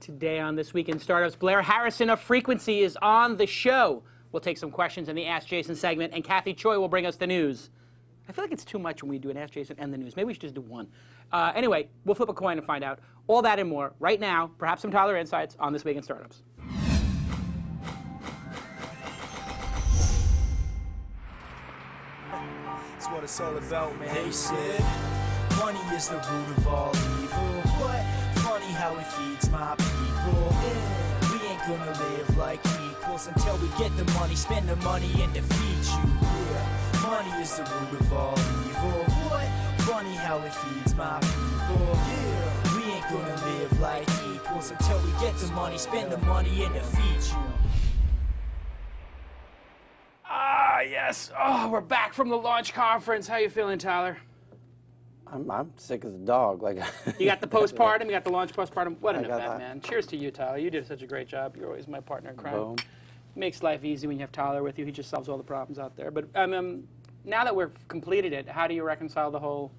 Today on This Week in Startups, Blair Harrison of Frequency is on the show. We'll take some questions in the Ask Jason segment, and Kathy Choi will bring us the news. I feel like it's too much when we do an Ask Jason and the news. Maybe we should just do one. Anyway, we'll flip a coin and find out. All that and more right now. Perhaps some Tyler insights on This Week in Startups. That's what it's all about, man. They said money is the root of all evil. What? Funny how it feeds my people. Yeah. We ain't gonna live like equals until we get the money, spend the money, and defeat you. Yeah. Money is the root of all evil. What? Funny how it feeds my people. Yeah. We ain't gonna live like equals until we get the money, spend the money, and defeat you. Yes. Oh, we're back from the launch conference. How you feeling, Tyler? I'm sick as a dog. Like you got the postpartum, you got the launch postpartum. What an got event, that. man. Cheers to you, Tyler. You did such a great job. You're always my partner in crime. Boom. Makes life easy when you have Tyler with you. He just solves all the problems out there. But now that we've completed it, how do you reconcile the whole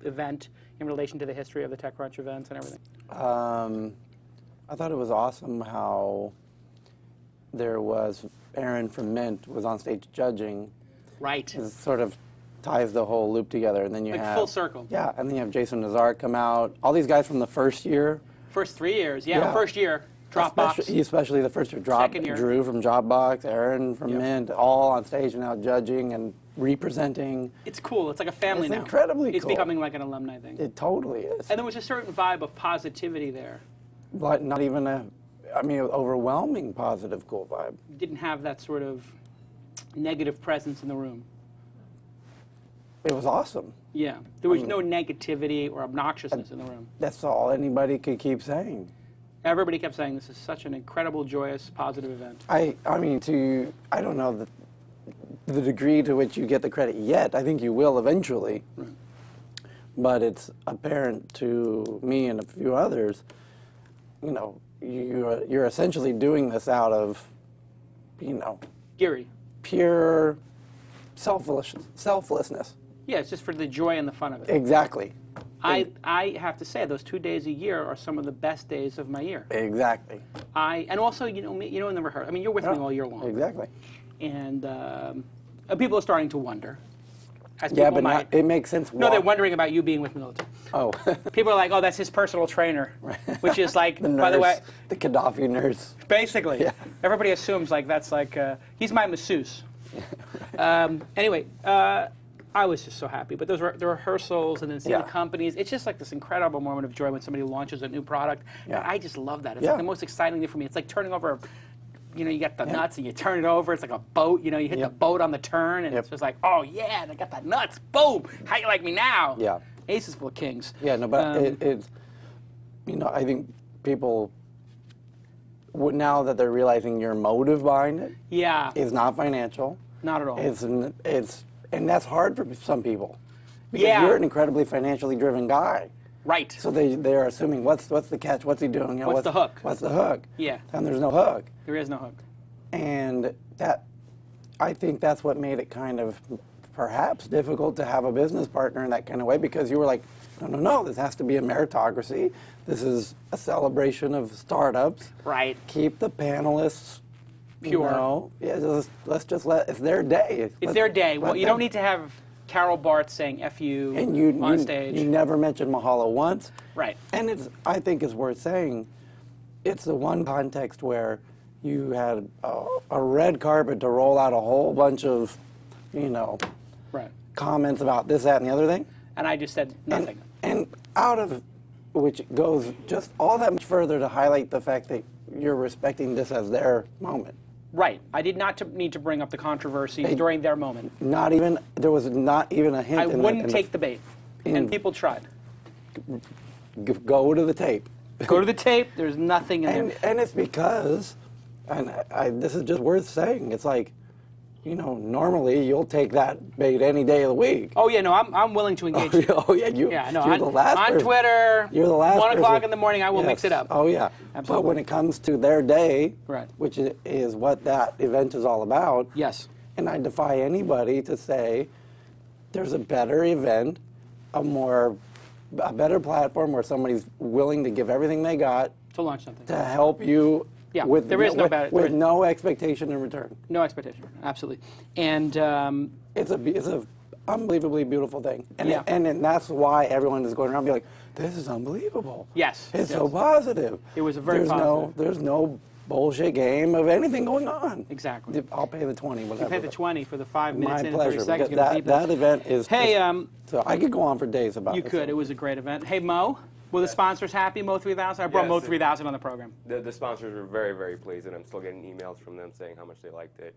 event in relation to the history of the TechCrunch events and everything? I thought it was awesome how there was Aaron from Mint was on stage judging. Right. It sort of ties the whole loop together, and then you like have full circle. Yeah, and then you have Jason Nazar come out. All these guys from the first year. First 3 years, yeah. First year, Dropbox. Especially the first year. Second year. Drew from Dropbox, Aaron from Mint, all on stage now judging and representing. It's cool. It's like a family now. It's incredibly cool. It's becoming like an alumni thing. It totally is. And there was a certain vibe of positivity there. But not even overwhelming positive cool vibe. You didn't have that sort of negative presence in the room. It was awesome. Yeah. There was no negativity or obnoxiousness in the room. That's all anybody could keep saying. Everybody kept saying this is such an incredible, joyous, positive event. I don't know the degree to which you get the credit yet. I think you will eventually. Right. But it's apparent to me and a few others, you're essentially doing this out of, Geary. Pure selflessness. Yeah, it's just for the joy and the fun of it. Exactly. I have to say, those 2 days a year are some of the best days of my year. Exactly. And also, in the rehearsal, I mean, you're with me all year long. Exactly. And people are starting to wonder. It makes sense. No, they're wondering about you being with military. Oh. People are like, oh, that's his personal trainer, which is like, the nurse, by the way, the Gaddafi nurse. Basically, yeah. Everybody assumes like that's like he's my masseuse. Anyway, I was just so happy. But the rehearsals and then seeing the companies, it's just like this incredible moment of joy when somebody launches a new product. Yeah. And I just love that. It's like the most exciting thing for me. It's like turning over. You get the nuts and you turn it over. It's like a boat. You hit the boat on the turn, and it's just like, oh yeah, I got the nuts. Boom! How you like me now? Yeah. Aces full of kings. Yeah, no, but it's I think people now that they're realizing your motive behind it, is not financial. Not at all. And that's hard for some people because you're an incredibly financially driven guy. Right. So they're assuming what's the catch? What's he doing? What's the hook? What's the hook? Yeah. And there's no hook. There is no hook. And I think that's what made it kind of perhaps difficult to have a business partner in that kind of way, because you were like, no, this has to be a meritocracy. This is a celebration of startups. Right. Keep the panelists pure. Let's just it's their day. It's their day. Well, you don't need to have Carol Barth saying F you on stage. You never mentioned Mahalo once. Right. And I think it's worth saying, it's the one context where you had a red carpet to roll out a whole bunch of, comments about this, that, and the other thing. And I just said nothing. And out of which goes just all that much further to highlight the fact that you're respecting this as their moment. Right. I did not need to bring up the controversy during their moment. There was not even a hint. I wouldn't take the bait. And people tried. Go to the tape. Go to the tape. There's nothing in there. And it's because, this is just worth saying, it's like, normally you'll take that bait any day of the week. Oh, yeah, no, I'm willing to engage. You're the last on person. Twitter, You're the last 1 o'clock person. in the morning, I will mix it up. Oh, yeah. Absolutely. But when it comes to their day, right, which is what that event is all about, yes. And I defy anybody to say there's a better event, a more a better platform where somebody's willing to give everything they got To launch something. to help you Yeah, with, there is no better- there with is- no expectation in return. No expectation, absolutely. And It's a unbelievably beautiful thing. And, Yeah. and that's why everyone is going around being like, this is unbelievable. Yes, It's yes. so positive. It was a very there's positive. There's no bullshit game of anything going on. Exactly. I'll pay the 20, whatever. you pay the 20 for the 5 minutes My in and 30 pleasure. seconds. Because you're gonna beep that it. event is Hey, just, so I could go on for days about you it. could. It was a great event. Hey, Mo, were the sponsors happy, Mo 3000? I brought Yes, Mo 3000 on the program. The sponsors were very, very pleased, and I'm still getting emails from them saying how much they liked it.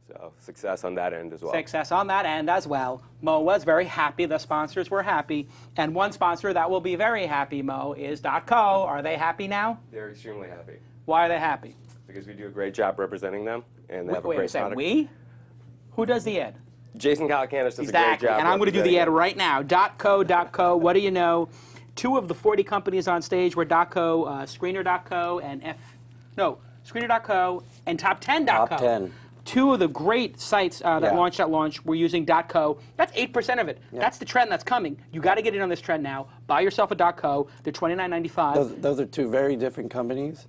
So success on that end as well. Success on that end as well. Mo was very happy. The sponsors were happy. And one sponsor that will be very happy, Mo, is .co. Are they happy now? They're extremely happy Why are they happy? because we do a great job representing them, and they have a Wait a great second. product. We? Who does the ad? Jason Calacanis does a great Exactly. job. And I'm going to do the ad representing right now. .co. What do you know? 2 of the 40 companies on stage were .co, Screener.co, and Screener.co and Top10.co. Top 10. 2 of the great sites that Yeah. launched at launch were using .co. That's 8% of it. That's the trend that's coming. You got to get in on this trend now. Buy yourself a .co. They're $29.95. Those are 2 very different companies.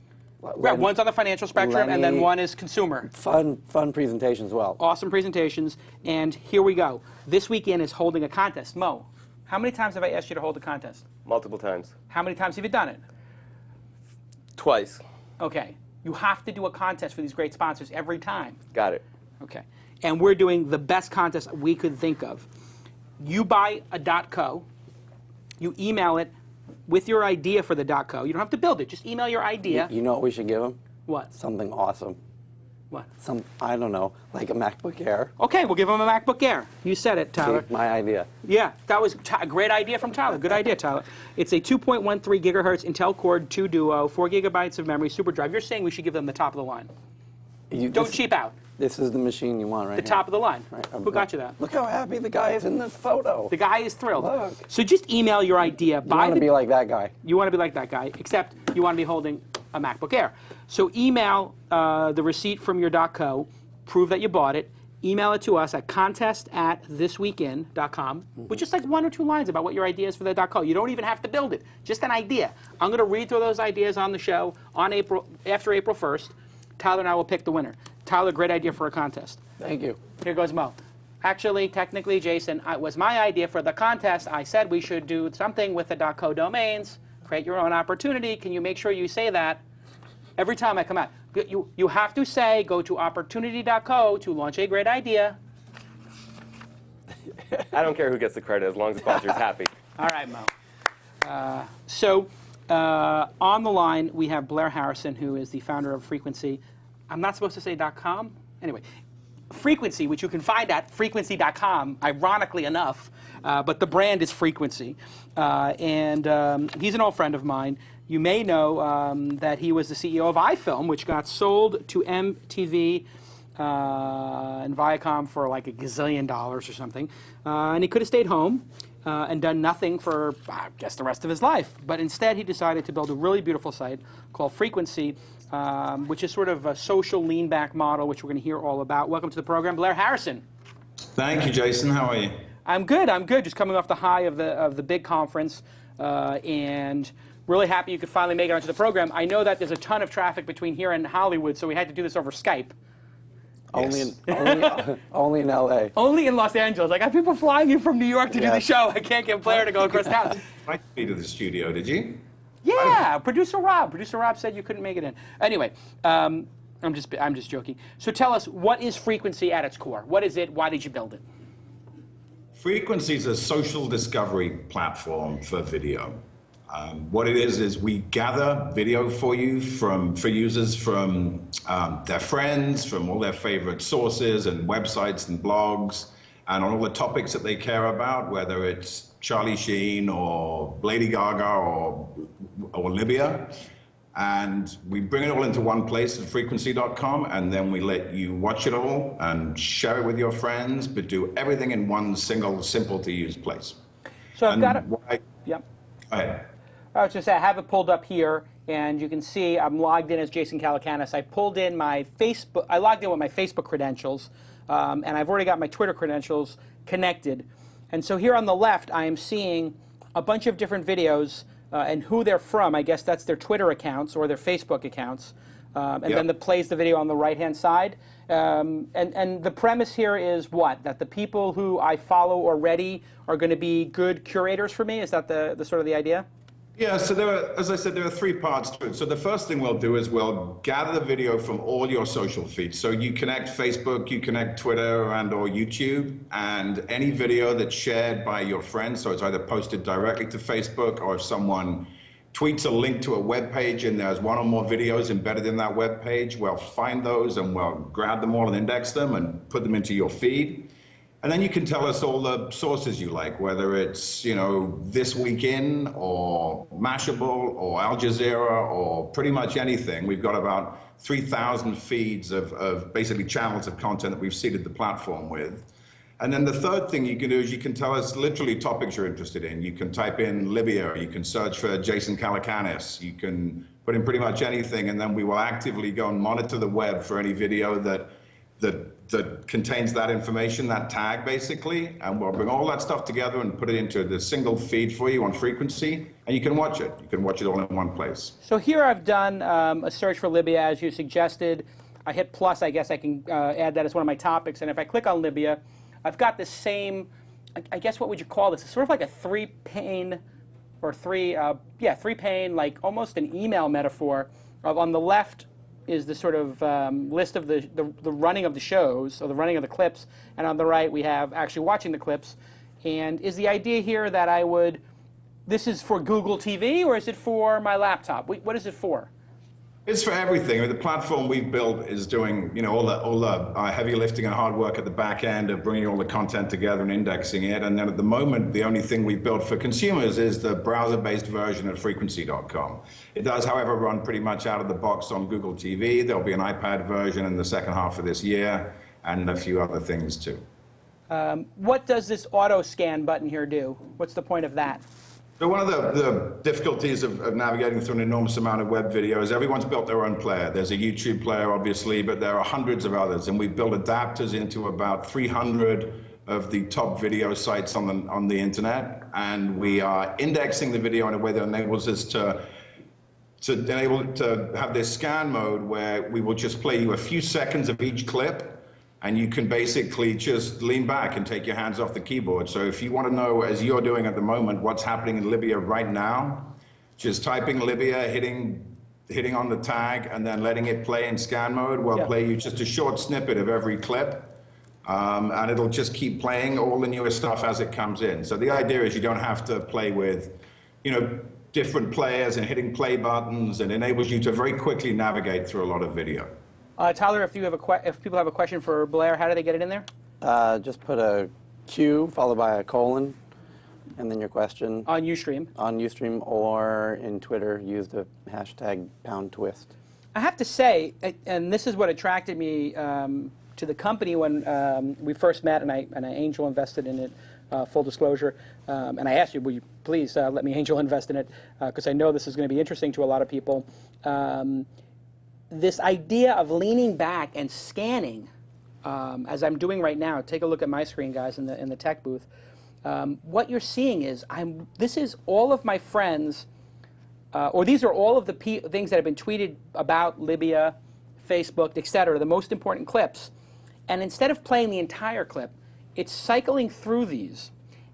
Yeah, one's on the financial spectrum, and then Lenny- one is consumer. Fun presentations as well. Awesome presentations, and here we go. This weekend is holding a contest. Mo, how many times have I asked you to hold a contest? multiple times. How many times have you done it? Twice. Okay. You have to do a contest for these great sponsors every time. Got it. Okay. And we're doing the best contest we could think of. You buy a .co, you email it with your idea for the .co. You don't have to build it. Just email your idea. You know what we should give them? What? Something awesome. What? I don't know, like a MacBook Air. Okay, we'll give them a MacBook Air. You said it, Tyler. My idea. Yeah, that was a great idea from Tyler. Good idea, Tyler. It's a 2.13 gigahertz Intel Core 2 Duo, 4 gigabytes of memory, super drive. You're saying we should give them the top of the line. Don't cheap out. This is the machine you want, right? The top of the line. Right. Who got you that? Look how happy the guy is in this photo. The guy is thrilled. Look. So just email your idea. You want to be like that guy. You want to be like that guy, except you want to be holding a MacBook Air. So email the receipt from your .co, prove that you bought it, email it to us at contest@thisweekend.com with just like 1 or 2 lines about what your idea is for the .co. You don't even have to build it, just an idea. I'm going to read through those ideas on the show after April 1st. Tyler and I will pick the winner. Tyler, great idea for a contest. Thank you. Here goes Mo. Actually, technically, Jason, it was my idea for the contest. I said we should do something with the .co domains, create your own opportunity. Can you make sure you say that every time I come out? You have to say, go to opportunity.co to launch a great idea. I don't care who gets the credit as long as the sponsor's happy. All right, Mo. So on the line, we have Blair Harrison, who is the founder of Frequency. I'm not supposed to say .com? Anyway, Frequency, which you can find at frequency.com, ironically enough, but the brand is Frequency. And he's an old friend of mine. You may know that he was the CEO of iFilm, which got sold to MTV and Viacom for like $1 gazillion or something. And he could have stayed home and done nothing for, I guess, the rest of his life. But instead, he decided to build a really beautiful site called Frequency, which is sort of a social lean-back model, which we're going to hear all about. Welcome to the program, Blair Harrison. Thank you, Jason. How are you? I'm good. I'm good. Just coming off the high of the big conference, and really happy you could finally make it onto the program. I know that there's a ton of traffic between here and Hollywood, so we had to do this over Skype. Yes. Only in LA. Only in Los Angeles. I got people flying in from New York to do the Yes. show. I can't get Blair to go across town. I came to the studio, did you? Yeah, producer Rob. Producer Rob said you couldn't make it in. Anyway, I'm just joking. So tell us, what is Frequency at its core? What is it? Why did you build it? Frequency is a social discovery platform for video. What it is we gather video for you for users from their friends, from all their favorite sources and websites and blogs, and on all the topics that they care about, whether it's Charlie Sheen or Lady Gaga or Libya. And we bring it all into one place at frequency.com, and then we let you watch it all and share it with your friends, but do everything in one single, simple to use place. So I've And got it. why- Yep. Go ahead. I was going to say, I have it pulled up here, and you can see I'm logged in as Jason Calacanis. I pulled in my Facebook, I logged in with my Facebook credentials, and I've already got my Twitter credentials connected. And so here on the left, I am seeing a bunch of different videos and who they're from. I guess that's their Twitter accounts or their Facebook accounts. And then it plays the video on the right-hand side. And the premise here is what? That the people who I follow already are going to be good curators for me? Is that the sort of the idea? Yeah, so as I said, there are 3 parts to it. So the first thing we'll do is we'll gather the video from all your social feeds. So you connect Facebook, you connect Twitter and or YouTube, and any video that's shared by your friends, so it's either posted directly to Facebook or if someone tweets a link to a web page and there's 1 or more videos embedded in that web page, we'll find those and we'll grab them all and index them and put them into your feed. And then you can tell us all the sources you like, whether it's, you know, This Week In or Mashable or Al Jazeera or pretty much anything. We've got about 3,000 feeds of basically channels of content that we've seeded the platform with. And then the third thing you can do is you can tell us literally topics you're interested in. You can type in Libya, you can search for Jason Calacanis, you can put in pretty much anything, and then we will actively go and monitor the web for any video that contains that information, that tag basically, and we'll bring all that stuff together and put it into the single feed for you on frequency, and you can watch it. You can watch it all in one place. So here I've done a search for Libya as you suggested. I hit plus, I guess I can add that as one of my topics, and if I click on Libya, I've got the same, I guess what would you call this? It's sort of like a three-pane, like almost an email metaphor. On the left is the sort of list of the running of the shows, or the running of the clips, and on the right we have actually watching the clips. And is the idea here that I would, this is for Google TV, or is it for my laptop? What is it for? It's for everything. I mean, the platform we've built is doing, you know, all the heavy lifting and hard work at the back end of bringing all the content together and indexing it. And then at the moment, the only thing we've built for consumers is the browser-based version at frequency.com. It does, however, run pretty much out of the box on Google TV. There'll be an iPad version in the second half of this year, and a few other things too. What does this auto scan button here do? What's the point of that? So one of the difficulties of navigating through an enormous amount of web video is everyone's built their own player. There's a YouTube player, obviously, but there are hundreds of others, and we've built adapters into about 300 of the top video sites on the internet, and we are indexing the video in a way that enables us to have this scan mode where we will just play you a few seconds of each clip, and you can basically just lean back and take your hands off the keyboard. So if you want to know, as you're doing at the moment, what's happening in Libya right now, just typing Libya, hitting on the tag, and then letting it play in scan mode will play you just a short snippet of every clip, and it'll just keep playing all the newest stuff as it comes in. So the idea is you don't have to play with, you know, different players and hitting play buttons, and enables you to very quickly navigate through a lot of video. Tyler, if people have a question for Blair, how do they get it in there? Just put a Q followed by a colon, and then your question. On Ustream. On Ustream, or in Twitter, use the hashtag #PoundTwist. I have to say, and this is what attracted me to the company when we first met, and I angel invested in it, full disclosure, and I asked you, will you please let me angel invest in it, because I know this is going to be interesting to a lot of people. This idea of leaning back and scanning, as I'm doing right now, take a look at my screen, guys, in the tech booth. What you're seeing is, this is all of my friends, or these are all of the things that have been tweeted about Libya, Facebook, etc., the most important clips. And instead of playing the entire clip, it's cycling through these,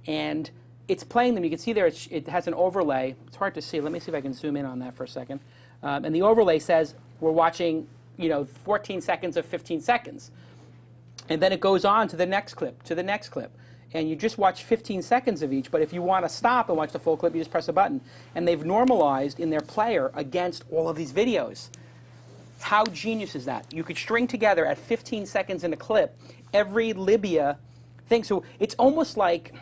and it's playing them. You can see there it has an overlay. It's hard to see. Let me see if I can zoom in on that for a second. And the overlay says we're watching, 14 seconds of 15 seconds. And then it goes on to the next clip, to the next clip. And you just watch 15 seconds of each, but if you want to stop and watch the full clip, you just press a button. And they've normalized in their player against all of these videos. How genius is that? You could string together at 15 seconds in a clip every Libya thing. So it's almost like,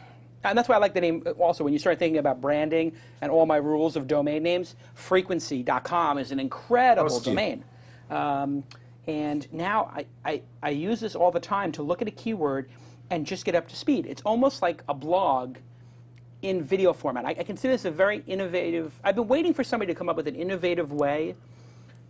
and that's why I like the name also, when you start thinking about branding and all my rules of domain names, frequency.com is an incredible domain. And now I use this all the time to look at a keyword and just get up to speed. It's almost like a blog in video format. I consider this a very innovative, I've been waiting for somebody to come up with an innovative way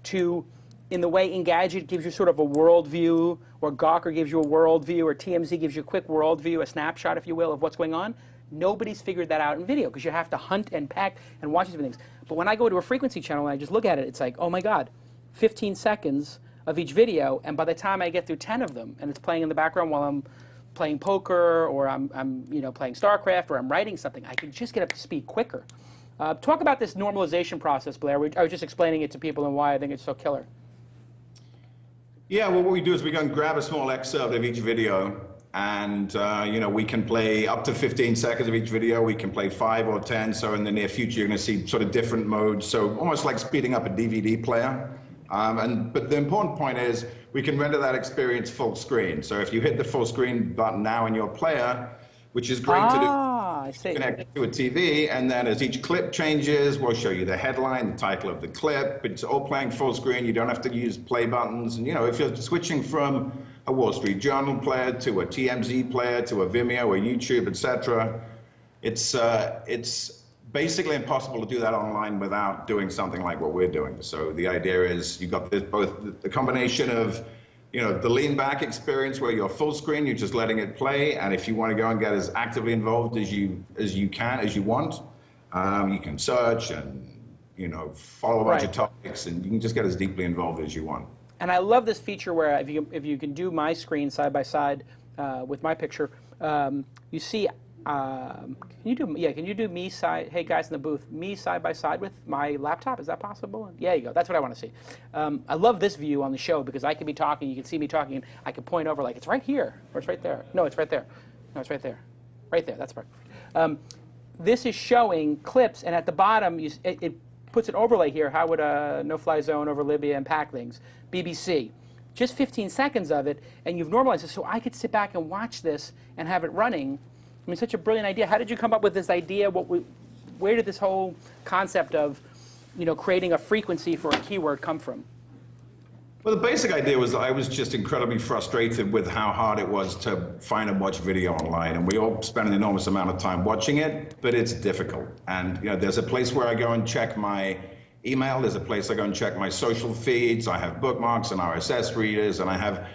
to, in the way Engadget gives you sort of a worldview, or Gawker gives you a worldview, or TMZ gives you a quick worldview, a snapshot, if you will, of what's going on, Nobody's figured that out in video because you have to hunt and pack and watch these things. But when I go to a frequency channel and I just look at it, it's like, oh my God, 15 seconds of each video, and by the time I get through 10 of them, and it's playing in the background while I'm playing poker, or I'm playing StarCraft, or I'm writing something, I can just get up to speed quicker. Talk about this normalization process, Blair. I was just explaining it to people and why I think it's so killer. Yeah, well, what we do is we go and grab a small excerpt of each video, and we can play up to 15 seconds of each video. We can play 5 or 10. So in the near future, you're going to see sort of different modes. So almost like speeding up a DVD player. But the important point is we can render that experience full screen. So if you hit the full screen button now in your player, which is great to do, I see. connect it to a TV, and then as each clip changes, we'll show you the headline, the title of the clip. It's all playing full screen. You don't have to use play buttons. And if you're switching from a Wall Street Journal player to a TMZ player to a Vimeo or YouTube, etc., it's basically impossible to do that online without doing something like what we're doing. So the idea is you've got this, both the combination of the lean back experience where you're full screen, you're just letting it play, and if you want to go and get as actively involved as you want, you can search and follow a bunch of topics, and you can just get as deeply involved as you want. And I love this feature where if you can do my screen side by side with my picture, you see. Can you do me side? Hey guys in the booth, me side by side with my laptop? Is that possible? Yeah, you go. That's what I want to see. I love this view on the show because I can be talking. You can see me talking. And I can point over like it's right here or it's right there. No, it's right there. No, it's right there. Right there. That's perfect. This is showing clips, and at the bottom it puts an overlay here. How would a no-fly zone over Libya impact things? BBC. Just 15 seconds of it, and you've normalized it so I could sit back and watch this and have it running. I mean, such a brilliant idea. How did you come up with this idea? Where did this whole concept of, creating a frequency for a keyword come from? Well, the basic idea was that I was just incredibly frustrated with how hard it was to find and watch video online, and we all spend an enormous amount of time watching it, but it's difficult. And there's a place where I go and check my email. There's a place I go and check my social feeds. I have bookmarks and RSS readers, and I have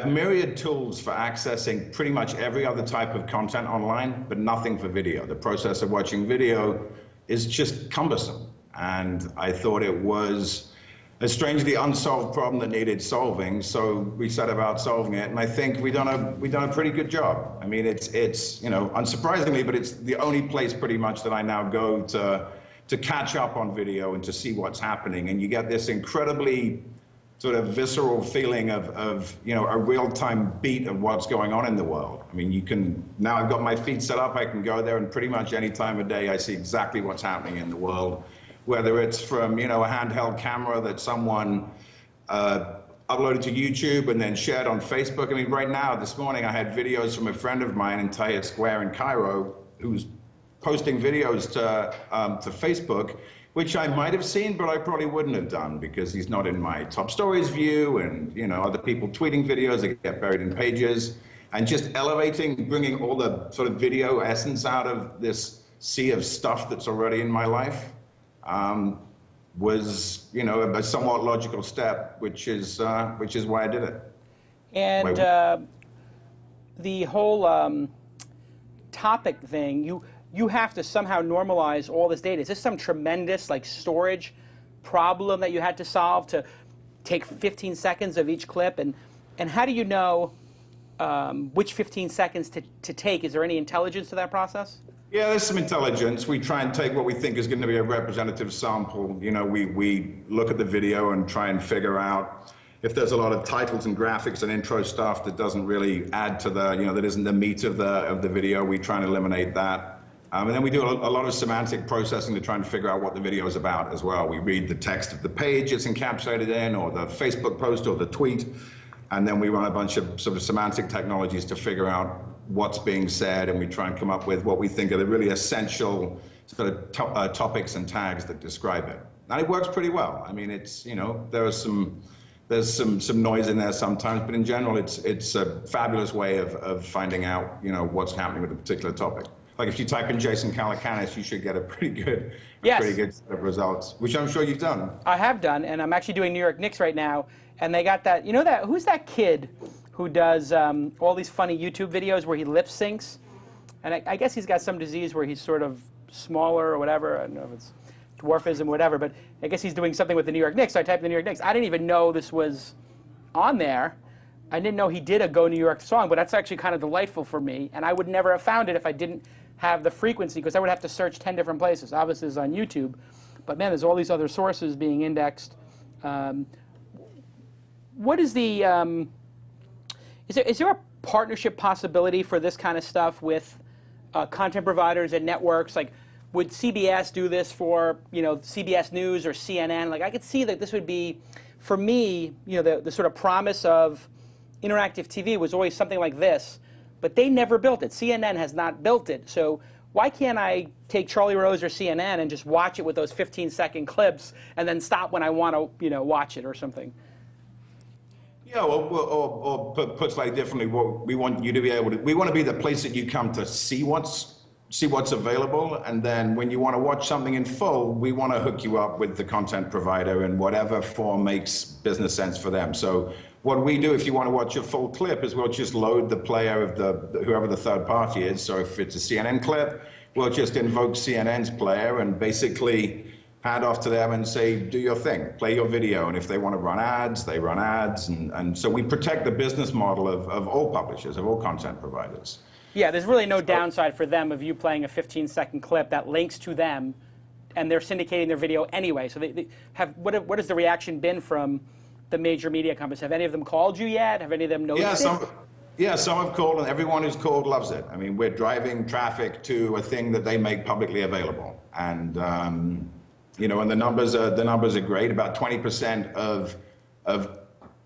myriad tools for accessing pretty much every other type of content online, but nothing for video. The process of watching video is just cumbersome. And I thought it was a strangely unsolved problem that needed solving, so we set about solving it, and I think we've done a pretty good job. I mean, it's unsurprisingly, but it's the only place pretty much that I now go to catch up on video and to see what's happening, and you get this incredibly sort of visceral feeling of a real-time beat of what's going on in the world. I mean, now I've got my feed set up, I can go there, and pretty much any time of day I see exactly what's happening in the world, whether it's from a handheld camera that someone uploaded to YouTube and then shared on Facebook. I mean, right now, this morning, I had videos from a friend of mine in Tahrir Square in Cairo who's posting videos to Facebook, which I might have seen, but I probably wouldn't have done because he's not in my top stories view, and other people tweeting videos that get buried in pages, and just elevating, bringing all the sort of video essence out of this sea of stuff that's already in my life was a somewhat logical step, which is why I did it. And the whole topic thing, you have to somehow normalize all this data. Is this some tremendous storage problem that you had to solve to take 15 seconds of each clip? And how do you know which 15 seconds to take? Is there any intelligence to that process? Yeah, there's some intelligence. We try and take what we think is going to be a representative sample. We look at the video and try and figure out if there's a lot of titles and graphics and intro stuff that doesn't really add to the, that isn't the meat of the video. We try and eliminate that. And then we do a lot of semantic processing to try and figure out what the video is about as well. We read the text of the page it's encapsulated in, or the Facebook post or the tweet, and then we run a bunch of sort of semantic technologies to figure out what's being said, and we try and come up with what we think are the really essential sort of topics and tags that describe it. And it works pretty well. I mean, it's, there's some noise in there sometimes, but in general, it's a fabulous way of finding out, what's happening with a particular topic. Like if you type in Jason Calacanis, you should get a pretty good set of results, which I'm sure you've done. I have done, and I'm actually doing New York Knicks right now, and they got that, who's that kid who does all these funny YouTube videos where he lip syncs? and I guess he's got some disease where he's sort of smaller or whatever. I don't know if it's dwarfism, whatever, but I guess he's doing something with the New York Knicks. So I typed in the New York Knicks. I didn't even know this was on there. I didn't know he did a Go New York song, but that's actually kind of delightful for me. And I would never have found it if I didn't have the frequency, because I would have to search 10 different places. Obviously, it's on YouTube, but man, there's all these other sources being indexed. What is the, is there a partnership possibility for this kind of stuff with content providers and networks? Like, would CBS do this for, CBS News or CNN? Like, I could see that this would be, for me, the sort of promise of interactive TV was always something like this, but they never built it. CNN has not built it. So why can't I take Charlie Rose or CNN and just watch it with those 15-second clips and then stop when I want to, watch it or something? Yeah, or put slightly differently, what we want you to be able to, we want to be the place that you come to see what's available, and then when you want to watch something in full, we want to hook you up with the content provider in whatever form makes business sense for them. So what we do, if you want to watch a full clip, is we'll just load the player of whoever the third party is. So if it's a CNN clip, we'll just invoke CNN's player and basically hand off to them and say, do your thing, play your video. And if they want to run ads, they run ads. And so we protect the business model of all publishers, of all content providers. Yeah, there's really no downside for them of you playing a 15-second clip that links to them, and they're syndicating their video anyway. So they have, what has the reaction been from the major media companies? Have any of them called you yet? Have any of them noticed it? Some have called, and everyone who's called loves it. I mean, we're driving traffic to a thing that they make publicly available. And, and the numbers are great. About 20% of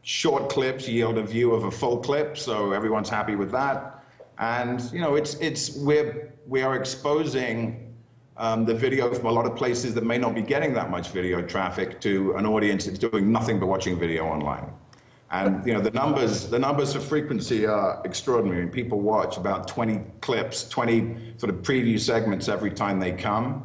short clips yield a view of a full clip, so everyone's happy with that. And we are exposing the video from a lot of places that may not be getting that much video traffic to an audience that's doing nothing but watching video online. And the numbers for frequency are extraordinary. People watch about 20 clips, 20 sort of preview segments every time they come,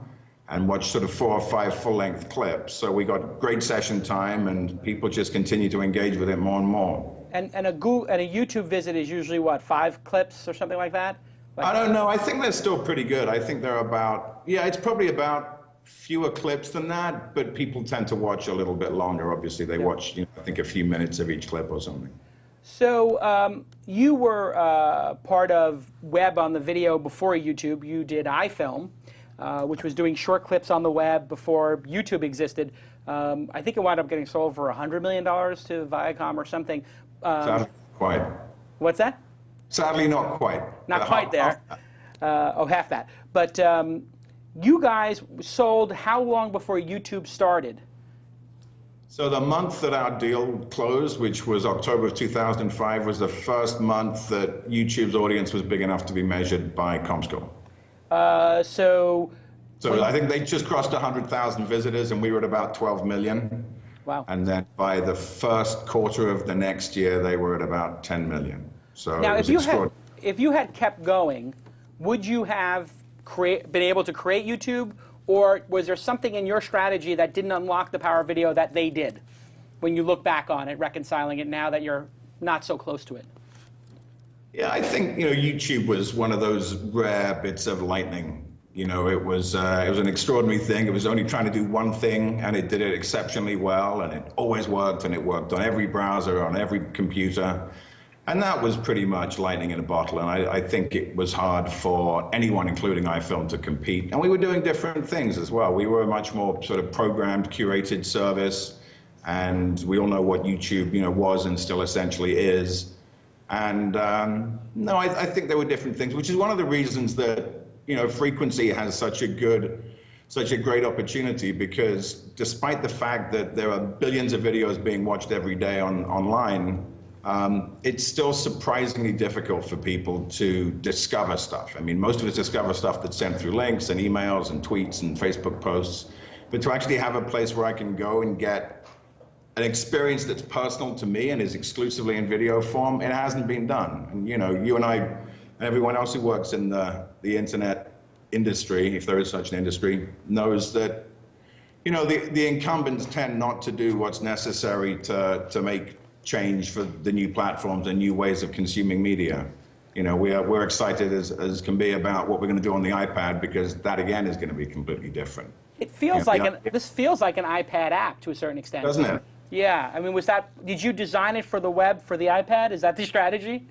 and watch sort of 4 or 5 full-length clips. So we got great session time, and people just continue to engage with it more and more. And a YouTube visit is usually what, 5 clips or something like that? I don't know. I think they're still pretty good. I think they're about, it's probably about fewer clips than that, but people tend to watch a little bit longer. Obviously, they watch, I think a few minutes of each clip or something. So you were part of web on the video before YouTube. You did iFilm, which was doing short clips on the web before YouTube existed. I think it wound up getting sold for $100 million to Viacom or something. Sadly, not quite. What's that? Sadly, not quite. Not quite there. Half that. But you guys sold how long before YouTube started? So the month that our deal closed, which was October of 2005, was the first month that YouTube's audience was big enough to be measured by Comscore. So I think they just crossed 100,000 visitors, and we were at about 12 million. Wow. And then by the first quarter of the next year, they were at about 10 million. So now, if you had kept going, would you have been able to create YouTube, or was there something in your strategy that didn't unlock the power of video that they did? When you look back on it, reconciling it now that you're not so close to it. Yeah, I think YouTube was one of those rare bits of lightning. It was an extraordinary thing. It was only trying to do one thing, and it did it exceptionally well, and it always worked, and it worked on every browser, on every computer. And that was pretty much lightning in a bottle, and I think it was hard for anyone, including iFilm, to compete. And we were doing different things as well. We were a much more sort of programmed, curated service, and we all know what YouTube was and still essentially is. And no, I think there were different things, which is one of the reasons that frequency has such a great opportunity, because despite the fact that there are billions of videos being watched every day online, it's still surprisingly difficult for people to discover stuff. I mean, most of us discover stuff that's sent through links and emails and tweets and Facebook posts, but to actually have a place where I can go and get an experience that's personal to me and is exclusively in video form, it hasn't been done. And you and I, and everyone else who works in the internet industry, if there is such an industry, knows that the incumbents tend not to do what's necessary to make change for the new platforms and new ways of consuming media. we're excited as can be about what we're going to do on the iPad, because that again is going to be completely different. It feels this feels like an iPad app to a certain extent. Doesn't it? Yeah, I mean, did you design it for the web, for the iPad? Is that the strategy?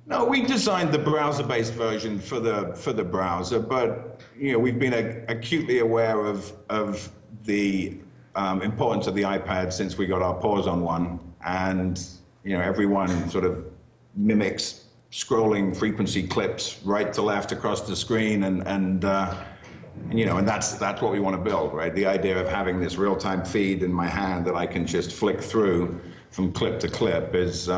No, we designed the browser-based version for the browser, but we've been acutely aware of the importance of the iPad since we got our paws on one, and everyone sort of mimics scrolling frequency clips right to left across the screen, and that's what we want to build, right? The idea of having this real-time feed in my hand that I can just flick through from clip to clip is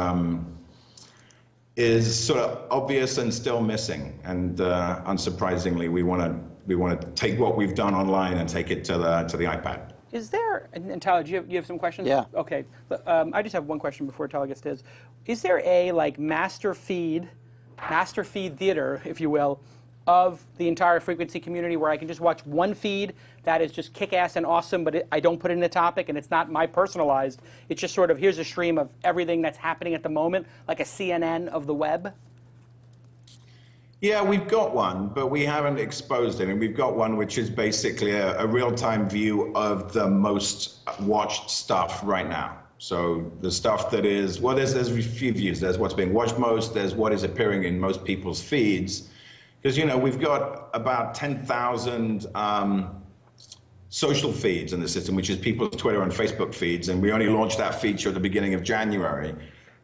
sort of obvious and still missing. And unsurprisingly, we want to take what we've done online and take it to the iPad. Is there, and Tyler, do you have some questions? Yeah. Okay. I just have one question before Tyler gets to his. Is there a master feed theater, if you will, of the entire frequency community where I can just watch one feed that is just kick-ass and awesome, but I don't put in a topic and it's not my personalized? It's just sort of, here's a stream of everything that's happening at the moment, like a CNN of the web? Yeah, we've got one, but we haven't exposed it. And we've got one which is basically a real-time view of the most watched stuff right now. So the stuff that is, well, there's a few views. There's what's being watched most, there's what is appearing in most people's feeds. Because, we've got about 10,000 social feeds in the system, which is people's Twitter and Facebook feeds. And we only launched that feature at the beginning of January.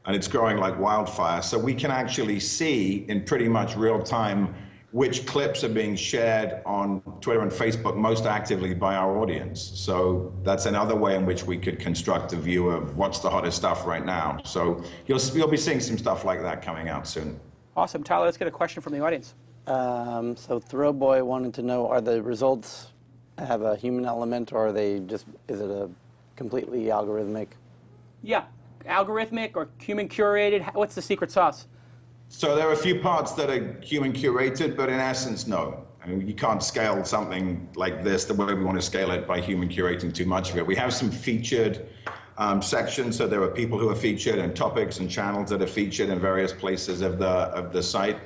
And it's growing like wildfire. So we can actually see in pretty much real time which clips are being shared on Twitter and Facebook most actively by our audience. So that's another way in which we could construct a view of what's the hottest stuff right now. So you'll be seeing some stuff like that coming out soon. Awesome. Tyler, let's get a question from the audience. So Throwboy wanted to know, are the results have a human element, or are they is it a completely algorithmic? Yeah. Algorithmic or human curated? What's the secret sauce? So there are a few parts that are human curated, but in essence, no. I mean, you can't scale something like this the way we want to scale it by human curating too much of it. We have some featured sections, so there are people who are featured and topics and channels that are featured in various places of the site.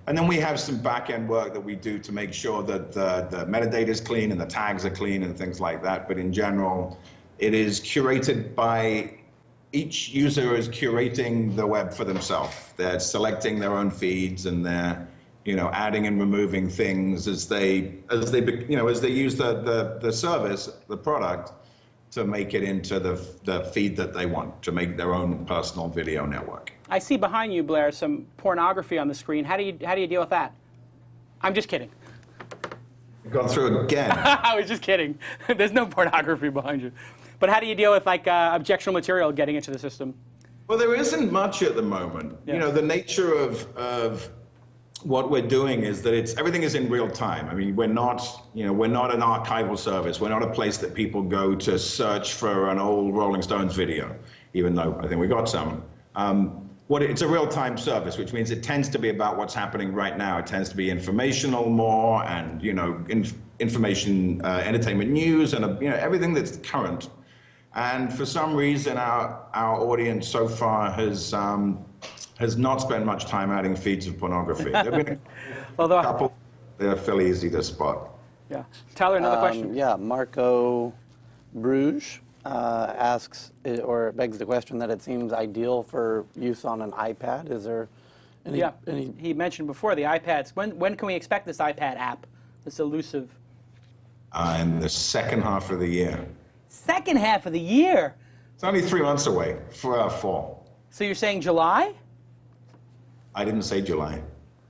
And then we have some back-end work that we do to make sure that the metadata is clean and the tags are clean and things like that. But in general, it is curated by each user is curating the web for themselves. They're selecting their own feeds and they're, adding and removing things as they use the service, the product, to make it into the feed that they want, to make their own personal video network. I see behind you, Blair, some pornography on the screen. How do you deal with that? I'm just kidding. You've gone through it again. I was just kidding. There's no pornography behind you. But how do you deal with objectionable material getting into the system? Well, there isn't much at the moment. Yeah. The nature of what we're doing is that everything is in real time. I mean, we're not an archival service. We're not a place that people go to search for an old Rolling Stones video, even though I think we got some. It's a real-time service, which means it tends to be about what's happening right now. It tends to be informational more, and information, entertainment news, and everything that's current. And for some reason, our audience so far has not spent much time adding feeds of pornography. There have been a couple. They're fairly easy to spot. Yeah. Tyler, another question. Yeah, Marco Bruges asks, or begs the question that it seems ideal for use on an iPad. Is there any? He mentioned before the iPads. When can we expect this iPad app, this elusive? In the second half of the year. Second half of the year? It's only 3 months away for fall. So you're saying July? I didn't say July,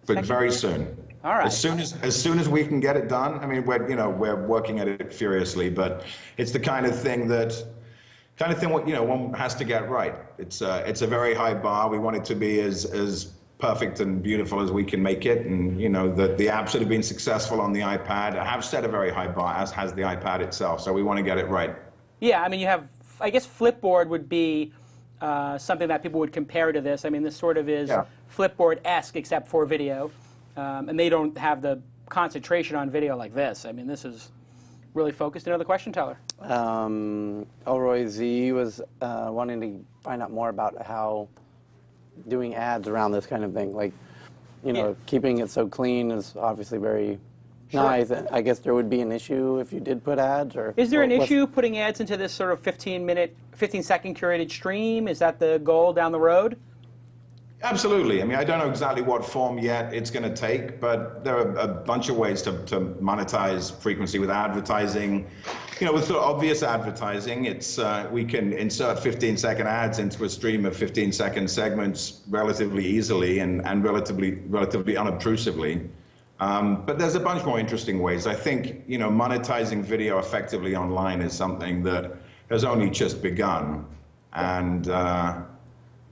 but very soon. All right. As soon as we can get it done. I mean, we're working at it furiously, but it's the kind of thing one has to get right. It's a very high bar. We want it to be as perfect and beautiful as we can make it, and the apps that have been successful on the iPad have set a very high bar, as has the iPad itself. So we want to get it right. Yeah, I mean, I guess Flipboard would be something that people would compare to this. I mean, this sort of is Flipboard-esque, except for video. And they don't have the concentration on video like this. I mean, this is really focused. Another question, Tyler? Elroy Z was wanting to find out more about how doing ads around this kind of thing. Like, you know, Yeah. keeping it so clean is obviously very nice. I guess there would be an issue if you did put ads, or Is there an what's- issue putting ads into this sort of 15-second curated stream? Is that the goal down the road? Absolutely. I mean, I don't know exactly what form yet it's going to take, but there are a bunch of ways to monetize frequency with advertising. You know, with sort of obvious advertising, it's we can insert 15-second ads into a stream of 15-second segments relatively easily and relatively unobtrusively. But there's a bunch more interesting ways. I think, you know, monetizing video effectively online is something that has only just begun, and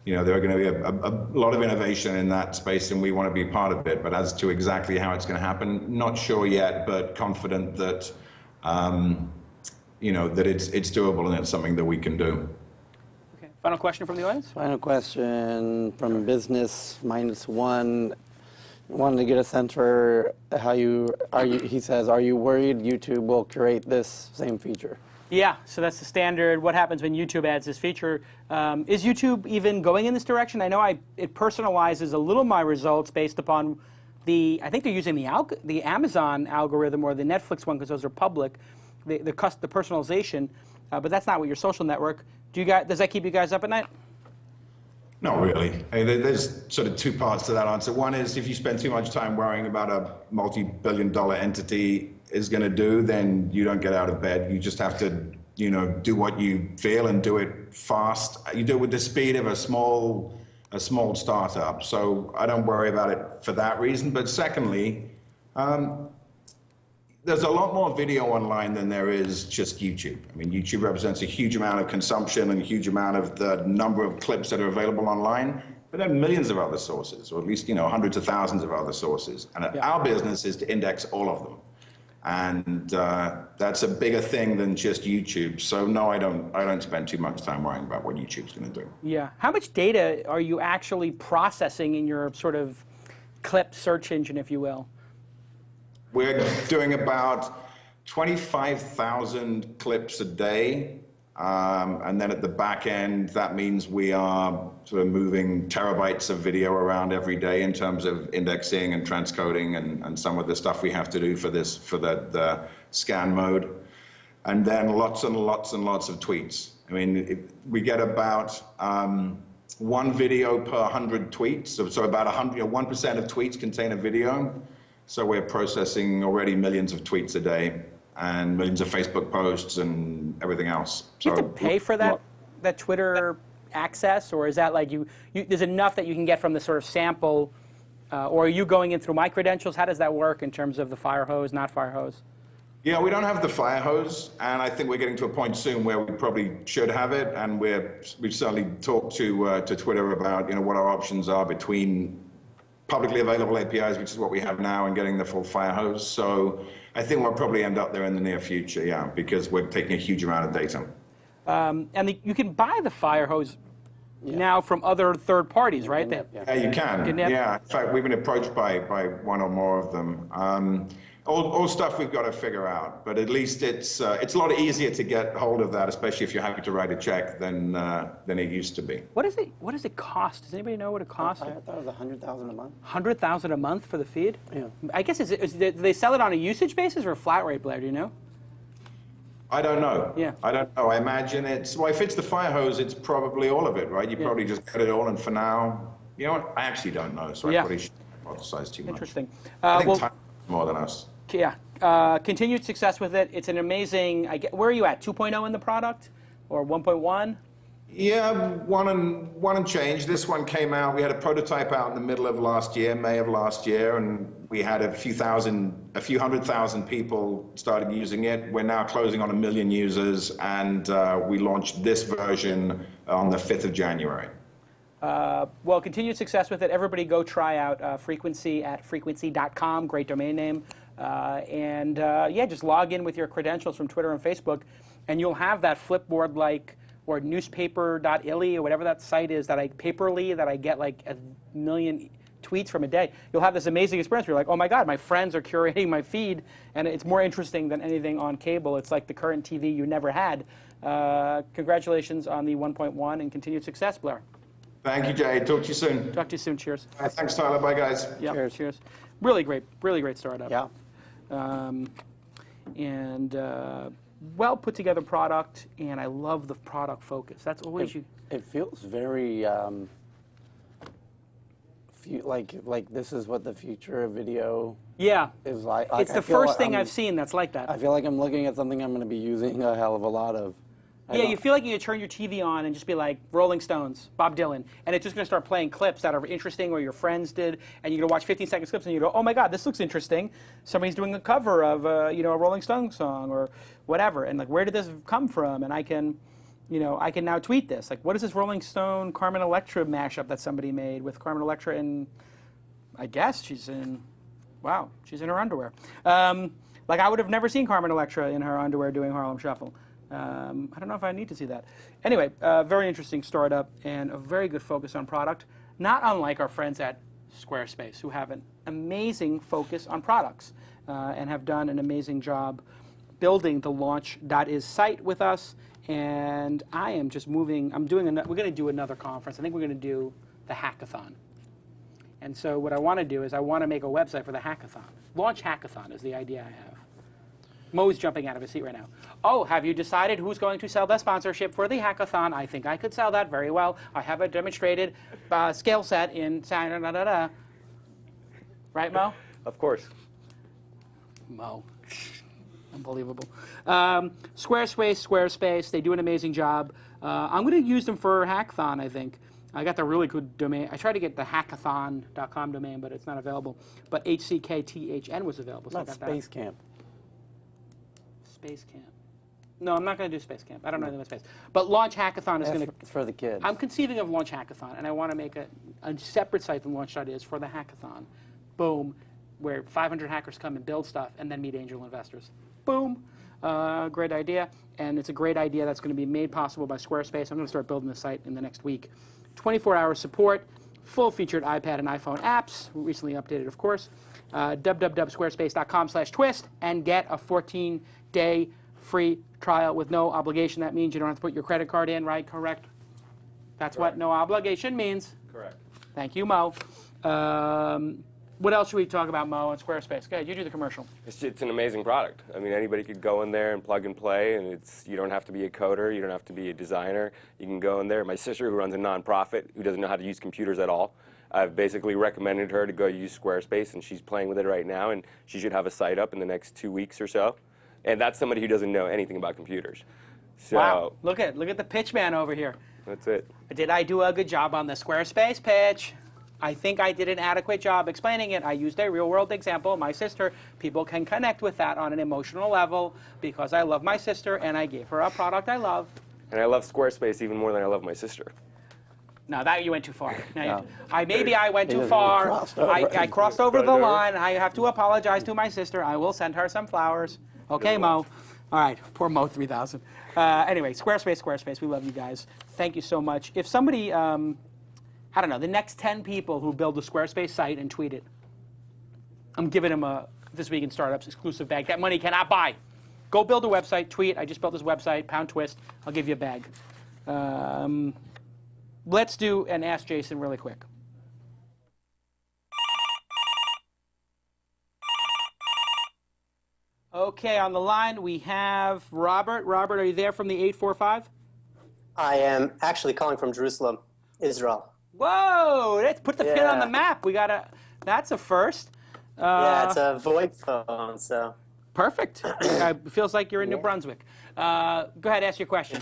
you know, there are going to be a lot of innovation in that space, and we want to be part of it. But as to exactly how it's going to happen, not sure yet, but confident that, you know, that it's doable and it's something that we can do. Okay. Final question from the audience? Final question from Business -1. Wanted to get a sense for how he says, are you worried YouTube will create this same feature? Yeah, so that's the standard. What happens when YouTube adds this feature? Is YouTube even going in this direction? I know it personalizes a little my results based upon I think they're using the Amazon algorithm or the Netflix one because those are public, the personalization, but that's not what your social network. Does that keep you guys up at night? Not really. I mean, there's sort of two parts to that answer. One is if you spend too much time worrying about a multi-billion-dollar entity is going to do, then you don't get out of bed. You just have to, you know, do what you feel and do it fast. You do it with the speed of a small startup. So I don't worry about it for that reason. But secondly, there's a lot more video online than there is just YouTube. I mean, YouTube represents a huge amount of consumption and a huge amount of the number of clips that are available online. But there are millions of other sources, or at least, you know, hundreds of thousands of other sources. And our business is to index all of them. And that's a bigger thing than just YouTube. So no, I don't spend too much time worrying about what YouTube's going to do. Yeah. How much data are you actually processing in your sort of clip search engine, if you will? We're doing about 25,000 clips a day. And then at the back end, that means we are sort of moving terabytes of video around every day in terms of indexing and transcoding and some of the stuff we have to do for the scan mode. And then lots and lots and lots of tweets. I mean, we get about one video per 100 tweets. So about 1% of tweets contain a video. So we're processing already millions of tweets a day and millions of Facebook posts and everything else. Do you have to pay for that Twitter access, or is that like there's enough that you can get from the sort of sample, or are you going in through my credentials? How does that work in terms of the fire hose, not fire hose? Yeah, we don't have the fire hose, and I think we're getting to a point soon where we probably should have it, and we've certainly talked to Twitter about, you know, what our options are between publicly available APIs, which is what we have now, and getting the full fire hose. So I think we'll probably end up there in the near future, yeah, because we're taking a huge amount of data. And you can buy the fire hose now from other third parties, right? Yeah, you can. Yeah, in fact, we've been approached by one or more of them. All stuff we've got to figure out, but at least it's a lot easier to get hold of that, especially if you're happy to write a check than it used to be. What does it cost? Does anybody know what it costs? I thought it was $100,000 a month. $100,000 a month for the feed? Yeah. I guess do they sell it on a usage basis or a flat rate, Blair? Do you know? I don't know. Yeah. I don't know. I imagine if it's the fire hose, it's probably all of it, right? You probably just get it all, and for now, you know what? I actually don't know, so I probably shouldn't hypothesize too much. Interesting. I think time is more than us. Yeah. Continued success with it. It's an amazing. Where are you at? 2.0 in the product, or 1.1? Yeah, one and change. This one came out. We had a prototype out in the middle of last year, May of last year, and we had a few 100,000 people started using it. We're now closing on 1 million users, and we launched this version on the 5th of January. Well, continued success with it. Everybody go try out Frequency at frequency.com. Great domain name. Yeah, just log in with your credentials from Twitter and Facebook, and you'll have that Flipboard-like, or newspaper.illy, or whatever that site is Paperly, that I get like 1 million tweets from a day. You'll have this amazing experience where you're like, oh my God, my friends are curating my feed, and it's more interesting than anything on cable. It's like the current TV you never had. Congratulations on the 1.1 and continued success, Blair. Thank you, Jay. Talk to you soon. Talk to you soon. Cheers. Thanks, Tyler. Bye, guys. Yep. Cheers. Really great startup. Yeah. And well put together product, and I love the product focus. That's always It feels very like this is what the future of video Yeah. is like. It's the first thing I've seen that's like that. I feel like I'm looking at something I'm going to be using a hell of a lot of. Yeah, you feel like you could turn your TV on and just be like Rolling Stones, Bob Dylan, and it's just going to start playing clips that are interesting or your friends did, and you're going to watch 15-second clips and you go, oh my God, this looks interesting. Somebody's doing a cover of a Rolling Stones song or whatever, and like, where did this come from? And I can now tweet this. Like, what is this Rolling Stone Carmen Electra mashup that somebody made with Carmen Electra in, I guess she's in her underwear. Like, I would have never seen Carmen Electra in her underwear doing Harlem Shuffle. I don't know if I need to see that. Anyway, very interesting startup and a very good focus on product, not unlike our friends at Squarespace, who have an amazing focus on products and have done an amazing job building the Launch.is site with us. And I am just moving. We're going to do another conference. I think we're going to do the hackathon. And so what I want to do is I want to make a website for the hackathon. Launch Hackathon is the idea I have. Mo's jumping out of his seat right now. Oh, have you decided who's going to sell the sponsorship for the hackathon? I think I could sell that very well. I have a demonstrated scale set in da-da-da-da-da. Right, Mo? Of course. Mo. Unbelievable. Squarespace, they do an amazing job. I'm going to use them for hackathon, I think. I got the really good domain. I tried to get the hackathon.com domain, but it's not available. But HCKTHN was available. So Not I got Space that. Camp. Space Camp. No, I'm not going to do Space Camp. I don't know anything about space. But Launch Hackathon is going to... It's for the kids. I'm conceiving of Launch Hackathon, and I want to make a separate site than Launch.is for the hackathon. Boom. Where 500 hackers come and build stuff and then meet angel investors. Boom. Great idea. And it's a great idea that's going to be made possible by Squarespace. I'm going to start building the site in the next week. 24-hour support, full-featured iPad and iPhone apps, recently updated, of course. www.squarespace.com/twist and get a 14-day free trial with no obligation. That means you don't have to put your credit card in, right? Correct? That's Correct. what no obligation means. Correct. Thank you, Mo. What else should we talk about, Mo, on Squarespace? Go ahead, you do the commercial. It's an amazing product. I mean, anybody could go in there and plug and play, and you don't have to be a coder, you don't have to be a designer. You can go in there. My sister, who runs a nonprofit, who doesn't know how to use computers at all, I've basically recommended her to go use Squarespace, and she's playing with it right now, and she should have a site up in the next 2 weeks or so. And that's somebody who doesn't know anything about computers. So, wow, look at the pitch man over here. That's it. Did I do a good job on the Squarespace pitch? I think I did an adequate job explaining it. I used a real-world example. My sister, people can connect with that on an emotional level because I love my sister and I gave her a product I love. And I love Squarespace even more than I love my sister. No, that you went too far. No. Maybe I went too You far. crossed over. I crossed over the line. I have to apologize to my sister. I will send her some flowers. Okay, Mo. All right, poor Mo 3000. Anyway, Squarespace, we love you guys. Thank you so much. If somebody, I don't know, the next 10 people who build a Squarespace site and tweet it, I'm giving them a This Week in Startups exclusive bag that money cannot buy. Go build a website, tweet, I just built this website, pound twist, I'll give you a bag. Let's do an Ask Jason really quick. Okay, on the line we have Robert. Robert, are you there from the 845? I am actually calling from Jerusalem, Israel. Whoa, let's put the pin on the Yeah. map. That's a first. Yeah, it's a VoIP phone, so. Perfect. It feels like you're in New Brunswick. Go ahead, ask your question.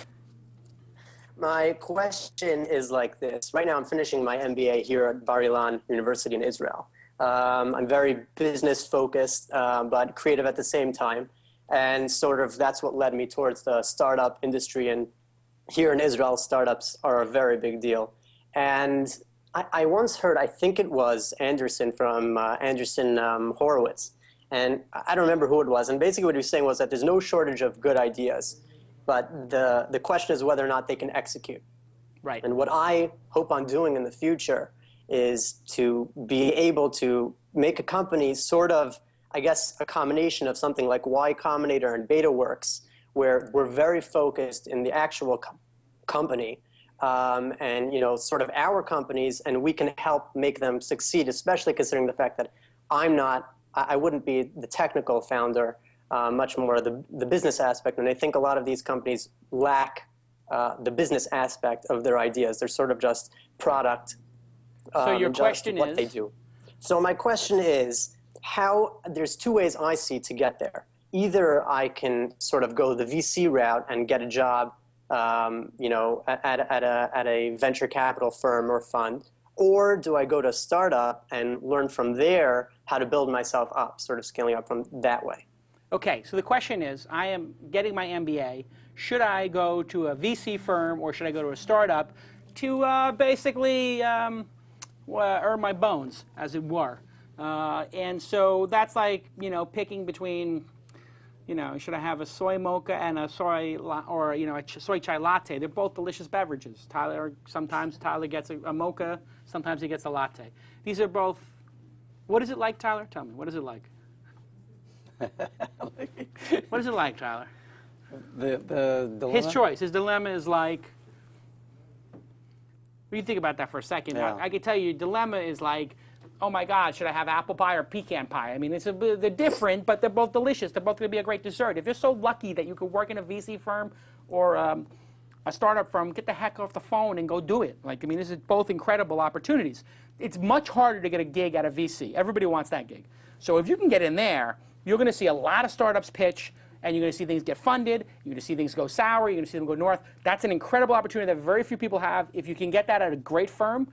My question is like this. Right now I'm finishing my MBA here at Bar Ilan University in Israel. I'm very business focused, but creative at the same time. And sort of that's what led me towards the startup industry. And here in Israel, startups are a very big deal. And I once heard, I think it was Anderson from Anderson Horowitz. And I don't remember who it was. And basically what he was saying was that there's no shortage of good ideas. But the question is whether or not they can execute. Right. And what I hope on doing in the future is to be able to make a company sort of, I guess, a combination of something like Y Combinator and BetaWorks, where we're very focused in the actual company and sort of our companies, and we can help make them succeed, especially considering the fact that I wouldn't be the technical founder, much more the business aspect. And I think a lot of these companies lack the business aspect of their ideas. They're sort of just product. So your question what is? they do. So my question is, there's two ways I see to get there. Either I can sort of go the VC route and get a job, at a venture capital firm or fund, or do I go to a startup and learn from there how to build myself up, sort of scaling up from that way? Okay, so the question is, I am getting my MBA. Should I go to a VC firm or should I go to a startup to basically earn my bones, as it were? And so that's like, picking between, should I have a soy mocha and a soy a soy chai latte? They're both delicious beverages. Sometimes Tyler gets a mocha, sometimes he gets a latte. These are both. What is it like, Tyler? Tell me. What is it like? What is it like, Tyler? The dilemma? His choice. His dilemma is like. What do you think about that for a second? Yeah. I can tell you, dilemma is like, oh my God, should I have apple pie or pecan pie? I mean, they're different, but they're both delicious. They're both going to be a great dessert. If you're so lucky that you could work in a VC firm or a startup firm, get the heck off the phone and go do it. This is both incredible opportunities. It's much harder to get a gig at a VC. Everybody wants that gig. So if you can get in there, you're going to see a lot of startups pitch, and you're going to see things get funded. You're going to see things go sour. You're going to see them go north. That's an incredible opportunity that very few people have. If you can get that at a great firm,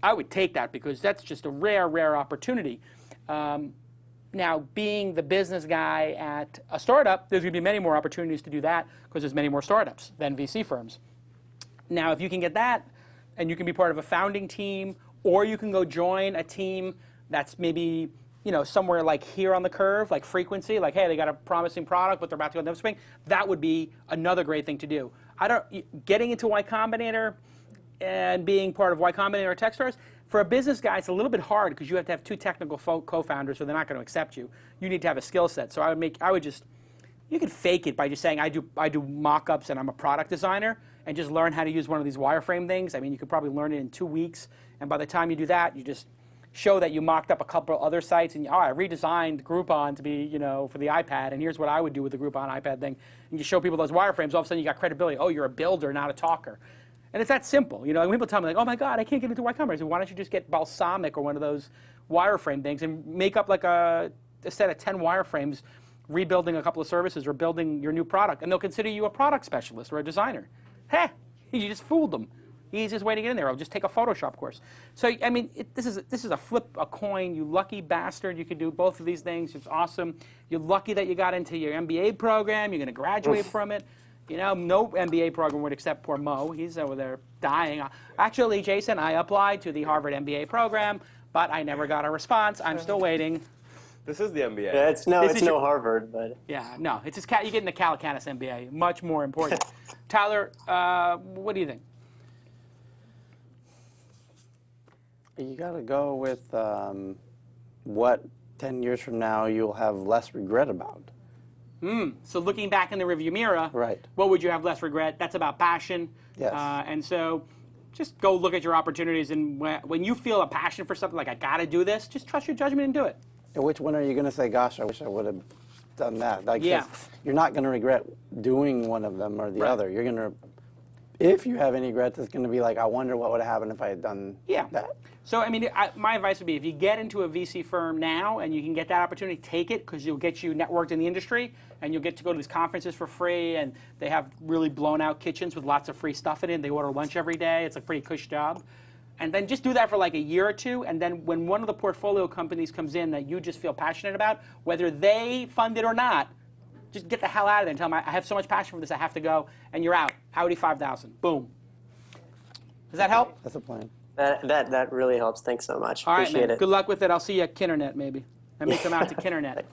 I would take that because that's just a rare, rare opportunity. Now, being the business guy at a startup, there's going to be many more opportunities to do that because there's many more startups than VC firms. Now, if you can get that, and you can be part of a founding team, or you can go join a team that's maybe somewhere like here on the curve, like Frequency, like, hey, they got a promising product, but they're about to go in the spring. That would be another great thing to do. Getting into Y Combinator and being part of Y Combinator or Techstars, for a business guy, it's a little bit hard because you have to have two technical co-founders, so they're not going to accept you. You need to have a skill set. So you could fake it by just saying I do mock-ups and I'm a product designer, and just learn how to use one of these wireframe things. I mean, you could probably learn it in 2 weeks, and by the time you do that, you just show that you mocked up a couple other sites, and I redesigned Groupon to be, for the iPad, and here's what I would do with the Groupon iPad thing. And you show people those wireframes, all of a sudden you got credibility. Oh, you're a builder, not a talker. And it's that simple. When people tell me, like, oh my God, I can't get into Y Combinator. I say, why don't you just get Balsamic or one of those wireframe things and make up like a set of 10 wireframes, rebuilding a couple of services or building your new product, and they'll consider you a product specialist or a designer. Heh, you just fooled them. Easiest way to get in there. I'll just take a Photoshop course. So, I mean, this is a flip a coin. You lucky bastard. You can do both of these things. It's awesome. You're lucky that you got into your MBA program. You're going to graduate from it. No MBA program would accept poor Mo. He's over there dying. Actually, Jason, I applied to the Harvard MBA program, but I never got a response. I'm still waiting. This is the MBA. Yeah, it's no Harvard, but yeah, no, it's just you get in the Calacanis MBA. Much more important. Tyler, what do you think? You got to go with what 10 years from now you'll have less regret about. So looking back in the rearview mirror, right. What would you have less regret? That's about passion. Yes. And so just go look at your opportunities, and when you feel a passion for something, like I got to do this, just trust your judgment and do it. And which one are you going to say, gosh, I wish I would have done that? Like, yeah. You're not going to regret doing one of them or the right. other. You're going to, if you have any regrets, it's going to be like, I wonder what would have happened if I had done that. So, I mean, my advice would be if you get into a VC firm now and you can get that opportunity, take it, because you'll get you networked in the industry and you'll get to go to these conferences for free, and they have really blown out kitchens with lots of free stuff in it. They order lunch every day. It's a pretty cush job. And then just do that for like a year or two, and then when one of the portfolio companies comes in that you just feel passionate about, whether they fund it or not, just get the hell out of there and tell them, I have so much passion for this, I have to go, and you're out. Audi 5000. Boom. Does that help? That's a plan. That really helps. Thanks so much. All right, Appreciate man. it. Good luck with it. I'll see you at Kinternet, maybe. I may come out to Kinternet.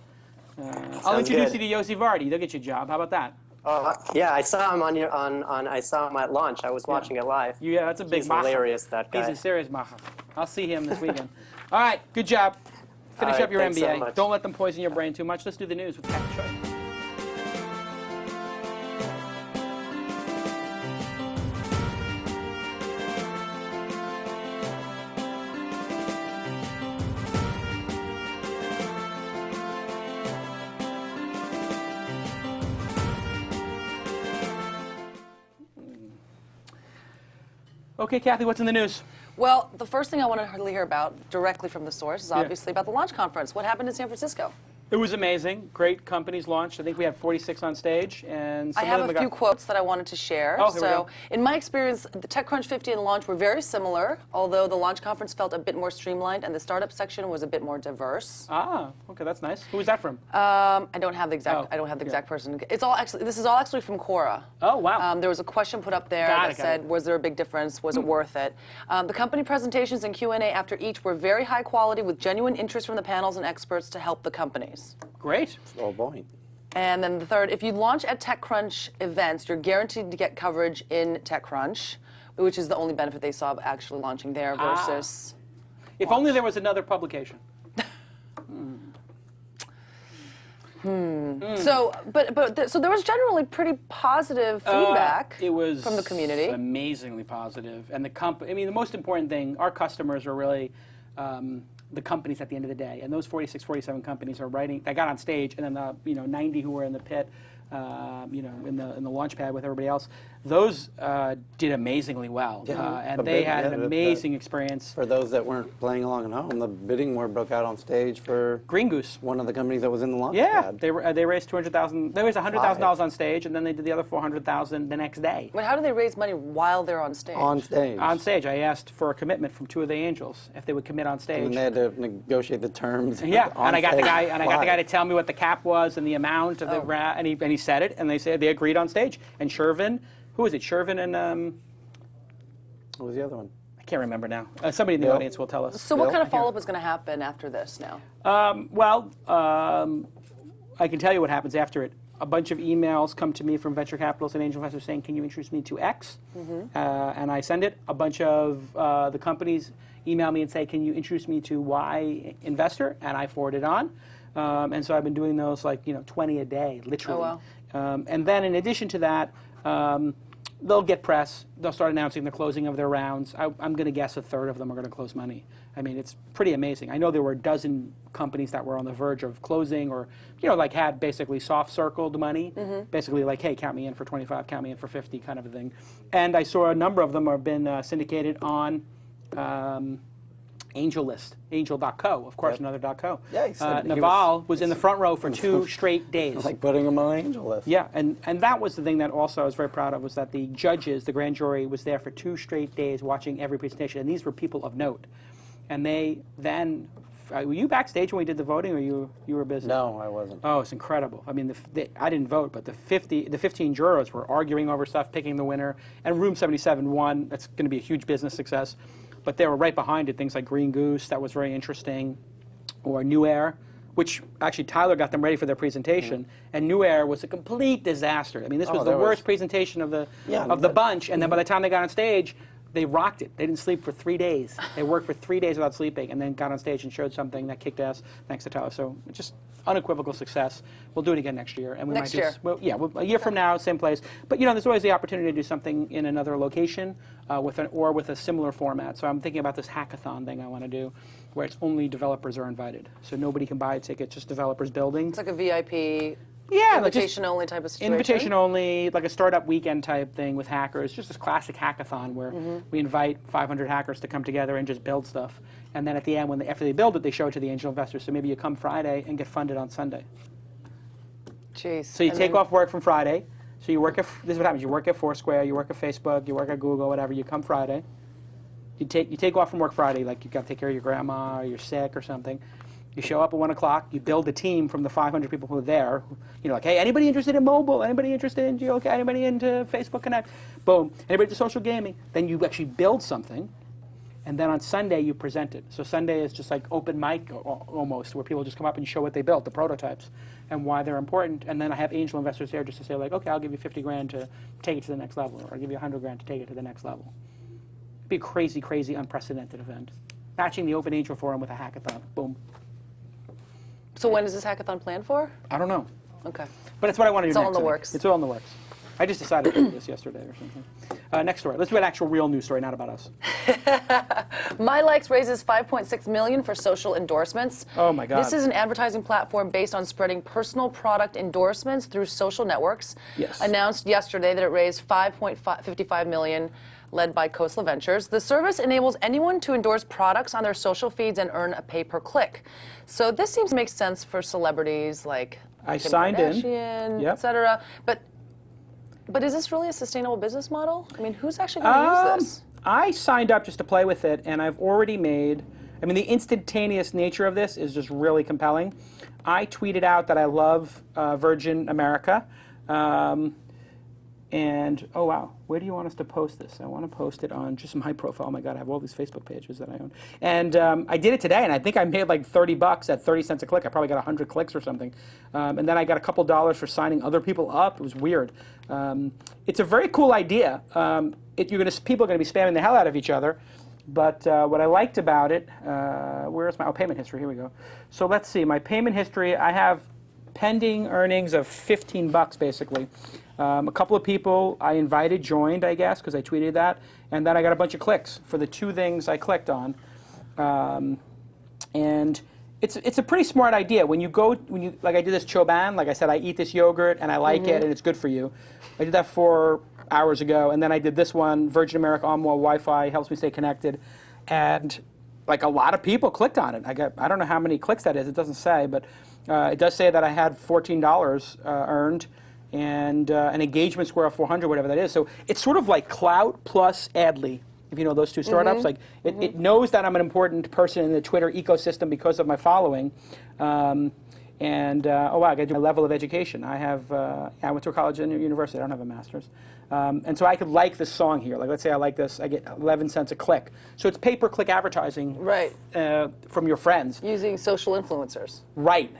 I'll introduce you to Yossi Vardy. They'll get you a job. How about that? Yeah, I saw him I saw him at launch. I was watching it live. Yeah, that's a big He's macher. hilarious, that guy. He's a serious macher. I'll see him this weekend. All right, good job. Finish up your thanks so MBA. much. Don't let them poison your brain too much. Let's do the news with Kathy Choi. Okay, Kathy, what's in the news? Well, the first thing I want to hear about directly from the source is obviously about the launch conference. What happened in San Francisco? It was amazing. Great companies launched. I think we had 46 on stage, and some I have of them a few quotes that I wanted to share. Oh, here we go. In my experience, the TechCrunch 50 and launch were very similar, although the launch conference felt a bit more streamlined and the startup section was a bit more diverse. Ah, okay, that's nice. Who was that from? I don't have the exact. Oh, I don't have the exact person. It's all actually. This is all actually from Quora. Oh, wow. There was a question put up there that said, "Was there a big difference? Was it worth it?" The company presentations and Q&A after each were very high quality, with genuine interest from the panels and experts to help the companies. Great. Oh boy. And then the third, if you launch at TechCrunch events, you're guaranteed to get coverage in TechCrunch, which is the only benefit they saw of actually launching there versus. If only there was another publication. So, so there was generally pretty positive feedback It was from the community. Amazingly positive, and I mean, the most important thing, our customers are really the companies at the end of the day, and those 46, 47 companies are writing. They got on stage, and then the 90 who were in the pit, in the launch pad with everybody else. Those did amazingly well, and they had an amazing experience. For those that weren't playing along at home, the bidding war broke out on stage for Green Goose, one of the companies that was in the launch Yeah, pad. they raised $200,000. They raised $100,000 on stage, and then they did the other $400,000 the next day. But how do they raise money while they're on stage? On stage. On stage, I asked for a commitment from 2 of the angels if they would commit on stage. And they had to negotiate the terms. Yeah, on and I got the stage guy, and I got the guy to live. tell me what the cap was and the amount of the and he said it, and they said they agreed on stage. And Shervin, who is it? Shervin and What was the other one? I can't remember now. Somebody in the audience will tell us. So what kind of follow-up is going to happen after this now? I can tell you what happens after it. A bunch of emails come to me from venture capitalists and angel investors saying, "Can you introduce me to X?" And I send it. A bunch of the companies email me and say, "Can you introduce me to Y investor?" And I forward it on. And so I've been doing those 20 a day, literally. Oh, wow. And then in addition to that, they'll get press. They'll start announcing the closing of their rounds. I'm going to guess a third of them are going to close money. I mean, it's pretty amazing. I know there were a dozen companies that were on the verge of closing, or had basically soft circled money, basically like, "Hey, count me in for 25, count me in for 50," kind of a thing. And I saw a number of them have been syndicated on AngelList, Angel.co, of course, another .co. Yeah, he said he Naval was in the front row for 2 straight days. Like putting them on Angel List. Yeah, and that was the thing that also I was very proud of, was that the judges, the grand jury, was there for 2 straight days watching every presentation, and these were people of note. And they then, were you backstage when we did the voting, or you were busy? No, I wasn't. Oh, it's incredible. I mean, I didn't vote, but the 15 jurors were arguing over stuff, picking the winner, and Room 77 won. That's going to be a huge business success. But they were right behind it, things like Green Goose, that was very interesting, or New Air, which actually Tyler got them ready for their presentation, and New Air was a complete disaster. I mean, this was the worst presentation of the bunch, and then by the time they got on stage, they rocked it. They didn't sleep for 3 days. They worked for 3 days without sleeping, and then got on stage and showed something that kicked ass, thanks to Tyler. So just unequivocal success. We'll do it again next year. And we Next might year? A year from now, same place. But there's always the opportunity to do something in another location with a similar format. So I'm thinking about this hackathon thing I want to do, where it's only developers are invited. So nobody can buy a ticket, just developers building. It's like a VIP, invitation only type of situation. Invitation only, like a startup weekend type thing with hackers, just this classic hackathon where we invite 500 hackers to come together and just build stuff. And then at the end, after they build it, they show it to the angel investors. So maybe you come Friday and get funded on Sunday. Jeez. So you take off work from Friday. So you work this is what happens. You work at Foursquare, you work at Facebook, you work at Google, whatever. You come Friday. You take off from work Friday, like you've got to take care of your grandma, or you're sick or something. You show up at 1 o'clock. You build a team from the 500 people who are there. Like, hey, anybody interested in mobile? Anybody interested in GeoCache? Anybody into Facebook Connect? Boom. Anybody into social gaming? Then you actually build something, and then on Sunday you present it. So Sunday is just like open mic almost, where people just come up and show what they built, the prototypes, and why they're important. And then I have angel investors there just to say, like, okay, I'll give you 50 grand to take it to the next level, or I'll give you 100 grand to take it to the next level. It'd be a crazy, crazy, unprecedented event. Matching the Open Angel Forum with a hackathon. Boom. So when is this hackathon planned for? I don't know. Okay. But it's what I want to do next. It's all in the works. It's all in the works. I just decided to do this yesterday or something. Next story. Let's do an actual real news story, not about us. My Likes raises $5.6 million for social endorsements. Oh my God. This is an advertising platform based on spreading personal product endorsements through social networks. Yes. Announced yesterday that it raised $5.55 million, led by Khosla Ventures. The service enables anyone to endorse products on their social feeds and earn a pay-per-click. So this seems to make sense for celebrities like I Kim signed in. Kardashian, Yep. et cetera. But is this really a sustainable business model? I mean, who's actually going to use this? I signed up just to play with it, and I've already made, I mean, the instantaneous nature of this is just really compelling. I tweeted out that I love Virgin America. And, oh wow, where do you want us to post this? I want to post it on just my profile. Oh my God, I have all these Facebook pages that I own. And I did it today, and I think I made like $30 at 30 cents a click. I probably got 100 clicks or something. And then I got a couple dollars for signing other people up. It was weird. It's a very cool idea. People are going to be spamming the hell out of each other. But what I liked about it, where's my payment history? Here we go. So let's see, my payment history, I have pending earnings of $15 basically. A couple of people I invited joined, I guess, because I tweeted that, and then I got a bunch of clicks for the two things I clicked on. And it's a pretty smart idea. When you like I did this Choban, like I said, I eat this yogurt and I like it and it's good for you. I did that 4 hours ago, and then I did this one, Virgin America on more Wi-Fi, helps me stay connected, and like a lot of people clicked on it. I don't know how many clicks that is, it doesn't say, but it does say that I had $14 earned, and an engagement score of 400, whatever that is. So it's sort of like Clout plus Adly, if you know those two startups. Like it knows that I'm an important person in the Twitter ecosystem because of my following. Oh wow, I got to do my level of education. I went to a college and university. I don't have a master's. And so I could like this song here. Like let's say I like this, I get 11 cents a click. So it's pay-per-click advertising from your friends. Using social influencers. Right.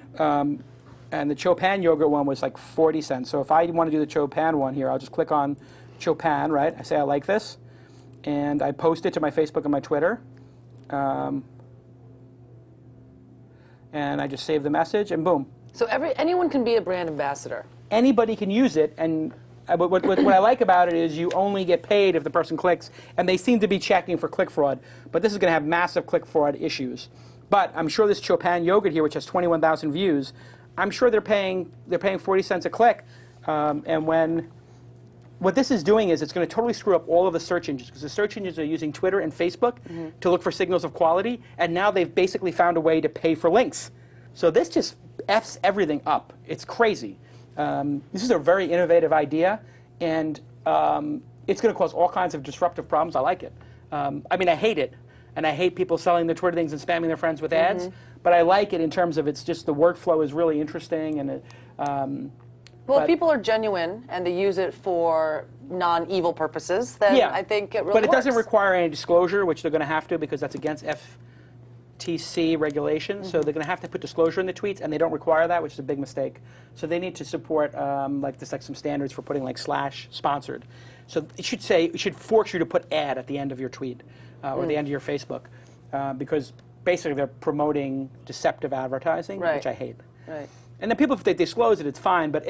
And the Chopan yogurt one was like 40 cents. So if I want to do the Chopan one here, I'll just click on Chopan, right? I say I like this, and I post it to my Facebook and my Twitter. And I just save the message, and boom. So anyone can be a brand ambassador. Anybody can use it, and what I like about it is you only get paid if the person clicks, and they seem to be checking for click fraud. But this is going to have massive click fraud issues. But I'm sure this Chopan yogurt here, which has 21,000 views, I'm sure they're paying 40 cents a click, and what this is doing is it's going to totally screw up all of the search engines, because the search engines are using Twitter and Facebook to look for signals of quality, and now they've basically found a way to pay for links. So this just F's everything up. It's crazy. This is a very innovative idea, and it's going to cause all kinds of disruptive problems. I like it. I mean, I hate it, and I hate people selling their Twitter things and spamming their friends with ads. But I like it in terms of it's just the workflow is really interesting, and it. Well, if people are genuine and they use it for non-evil purposes, then I think it really But it works. doesn't require any disclosure, which they're going to have to because that's against FTC regulations. So they're going to have to put disclosure in the tweets, and they don't require that, which is a big mistake. So they need to support like some standards for putting like /sponsored. So it should force you to put ad at the end of your tweet or the end of your Facebook because basically they're promoting deceptive advertising, which I hate. Right. And then people, if they disclose it, it's fine, but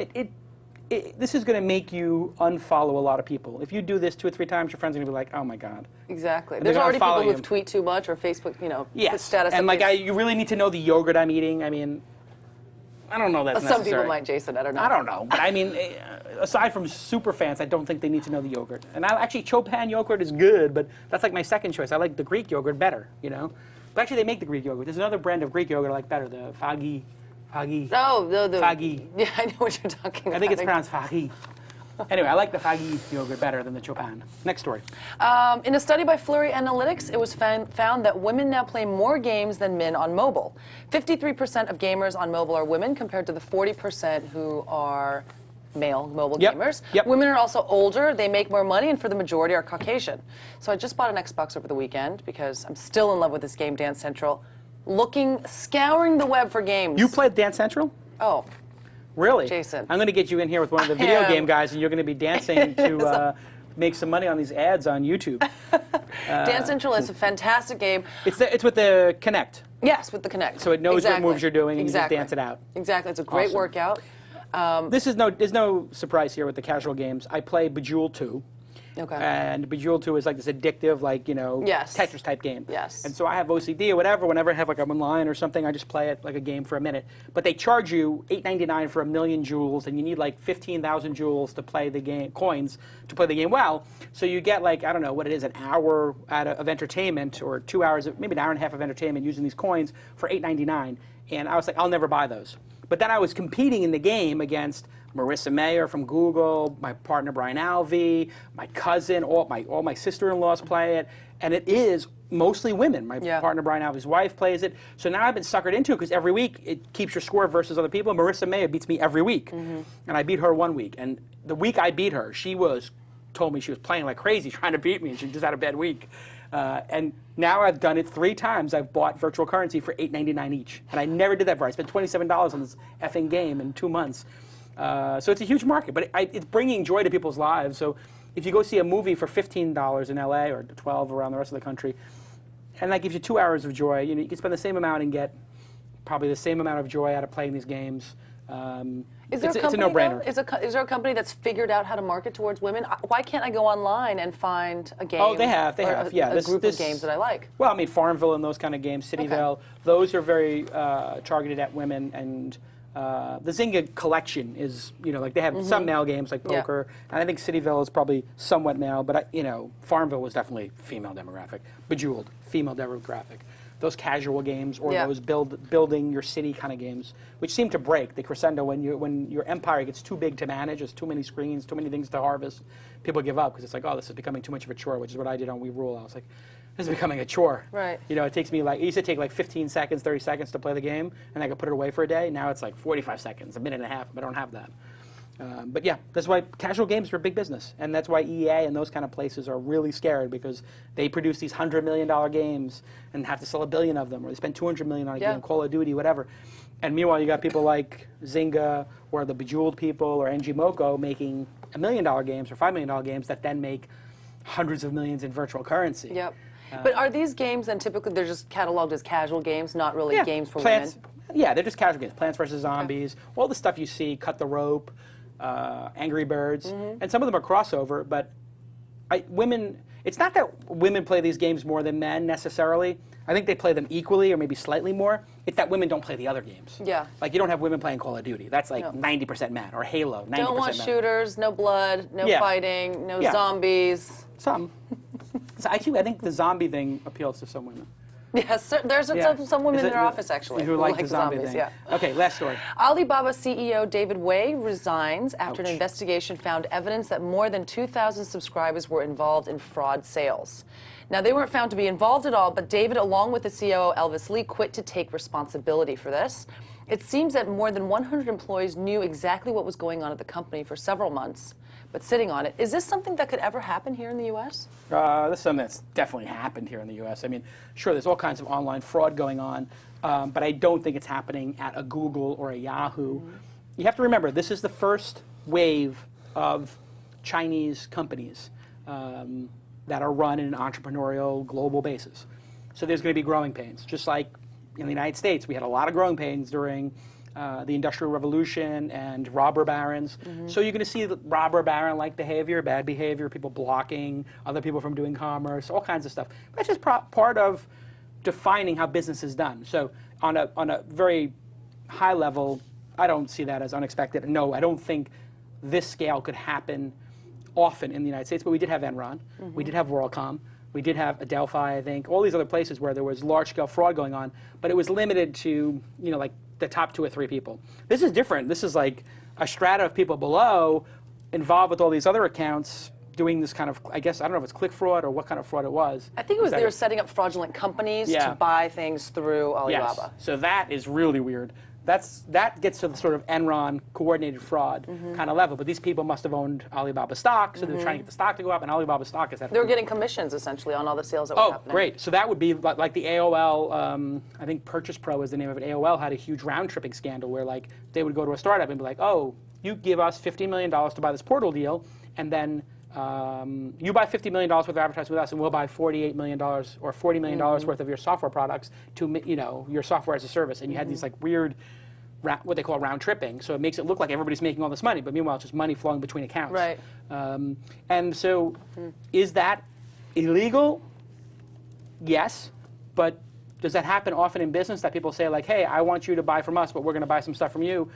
this is going to make you unfollow a lot of people. If you do this 2 or 3 times, your friends are going to be like, oh my God. Exactly. And There's they're already gonna people follow who tweet too much or Facebook, put status and updates. you really need to know the yogurt I'm eating. I mean, I don't know that's Some necessary. people might, Jason, I don't know. I don't know, but I mean, aside from super fans, I don't think they need to know the yogurt. And actually, Chopan yogurt is good, but that's like my second choice. I like the Greek yogurt better, But actually, they make the Greek yogurt. There's another brand of Greek yogurt I like better, the Fagi. Oh, the Fagi. Yeah, I know what you're talking about. I think it's pronounced Fagi. Anyway, I like the Fagi yogurt better than the Chopan. Next story. In a study by Flurry Analytics, it was found that women now play more games than men on mobile. 53% of gamers on mobile are women compared to the 40% who are male mobile gamers. Women are also older, they make more money, and for the majority are Caucasian. So I just bought an Xbox over the weekend because I'm still in love with this game, Dance Central. Scouring the web for games. You played Dance Central? Oh. Really? Jason. I'm going to get you in here with one of the video game guys, and you're going to be dancing to make some money on these ads on YouTube. Dance Central is a fantastic game. It's with the Kinect. Yes, with the Kinect. So it knows what moves you're doing, and you just dance it out. Exactly. It's a great workout. There's no surprise here with the casual games. I play Bejeweled 2. Okay. And Bejeweled 2 is like this addictive, like, Yes. Tetris type game. Yes. And so I have OCD or whatever. Whenever I have like I'm online or something, I just play it like a game for a minute. But they charge you $8.99 for 1,000,000 jewels, and you need like 15,000 jewels to play the game, coins to play the game well. So you get like, I don't know what it is, an hour of entertainment, or 2 hours, maybe an hour and a half of entertainment using these coins for $8.99. And I was like, I'll never buy those. But then I was competing in the game against Marissa Mayer from Google, my partner Brian Alvey, my cousin, all my sister-in-laws play it, and it is mostly women. My partner Brian Alvey's wife plays it. So now I've been suckered into it because every week it keeps your score versus other people. Marissa Mayer beats me every week, and I beat her one week. And the week I beat her, she told me she was playing like crazy trying to beat me, and she just had a bad week. And now I've done it 3 times. I've bought virtual currency for $8.99 each, and I never did that before. I spent $27 on this effing game in 2 months. So it's a huge market, but it's bringing joy to people's lives. So if you go see a movie for $15 in LA or $12 around the rest of the country, and that gives you 2 hours of joy, you can spend the same amount and get probably the same amount of joy out of playing these games. It's a no-brainer. Is there a company that's figured out how to market towards women? Why can't I go online and find a game? Oh, they have. Yeah, a group of games that I like. Well, I mean, Farmville and those kind of games, Cityville, those are very targeted at women. And the Zynga collection is, like they have some male games like poker, and I think Cityville is probably somewhat male, but Farmville was definitely female demographic. Bejeweled, female demographic. Those casual games, or those building your city kind of games, which seem to break the crescendo when your empire gets too big to manage. There's too many screens, too many things to harvest. People give up because it's like, oh, this is becoming too much of a chore, which is what I did on We Rule. I was like, this is becoming a chore. Right. It takes me it used to take like 15 seconds, 30 seconds to play the game, and I could put it away for a day. Now it's like 45 seconds, a minute and a half. But I don't have that. But yeah, that's why casual games are a big business, and that's why EA and those kind of places are really scared, because they produce these $100 million games and have to sell 1 billion of them, or they spend $200 million on a game, Call of Duty, whatever. And meanwhile, you got people like Zynga or the Bejeweled people or NG Moko making $1 million games or $5 million games that then make hundreds of millions in virtual currency. Yep. But are these games then typically they're just cataloged as casual games, not really games for women? Yeah, they're just casual games. Plants vs. Zombies, all the stuff you see, Cut the Rope, Angry Birds, and some of them are crossover, but women, it's not that women play these games more than men necessarily. I think they play them equally or maybe slightly more. It's that women don't play the other games. Yeah. Like you don't have women playing Call of Duty. That's like 90% men. Or Halo, 90% men. Don't want shooters, no blood, no fighting, no zombies. Some. So I think the zombie thing appeals to some women. Yes, there's some women in our office actually who like the zombie thing. Yeah. Okay, last story. Alibaba CEO David Wei resigns after an investigation found evidence that more than 2,000 subscribers were involved in fraud sales. Now, they weren't found to be involved at all, but David, along with the COO Elvis Lee, quit to take responsibility for this. It seems that more than 100 employees knew exactly what was going on at the company for several months, but sitting on it. Is this something that could ever happen here in the U.S.? This is something that's definitely happened here in the U.S. I mean, sure, there's all kinds of online fraud going on, but I don't think it's happening at a Google or a Yahoo. You have to remember, this is the first wave of Chinese companies that are run in an entrepreneurial global basis. So there's going to be growing pains, just like in the United States, we had a lot of growing pains during the Industrial Revolution and robber barons. So you're going to see robber baron-like behavior, bad behavior, people blocking other people from doing commerce, all kinds of stuff. That's just part of defining how business is done. So on a very high level, I don't see that as unexpected. No, I don't think this scale could happen often in the United States, but we did have Enron, we did have WorldCom, we did have Adelphi, I think, all these other places where there was large-scale fraud going on, but it was limited to, like the top 2 or 3 people. This is different. This is like a strata of people below involved with all these other accounts doing this kind of, I guess, I don't know if it's click fraud or what kind of fraud it was. I think it was they were setting up fraudulent companies to buy things through Alibaba. Yes. So that is really weird. That gets to the sort of Enron coordinated fraud kind of level. But these people must have owned Alibaba stock, so they're trying to get the stock to go up, and Alibaba stock is at. They were getting commissions essentially on all the sales that were happening. Oh, great! So that would be like the AOL. I think Purchase Pro is the name of it. AOL had a huge round-tripping scandal where like they would go to a startup and be like, "Oh, you give us $50 million to buy this portal deal, and then you buy $50 million worth of advertising with us, and we'll buy $48 million or $40 million worth of your software products to your software as a service." And you had these like weird what they call round tripping. So it makes it look like everybody's making all this money, but meanwhile it's just money flowing between accounts. Right. And so is that illegal? Yes, but does that happen often in business that people say like, hey, I want you to buy from us, but we're going to buy some stuff from you?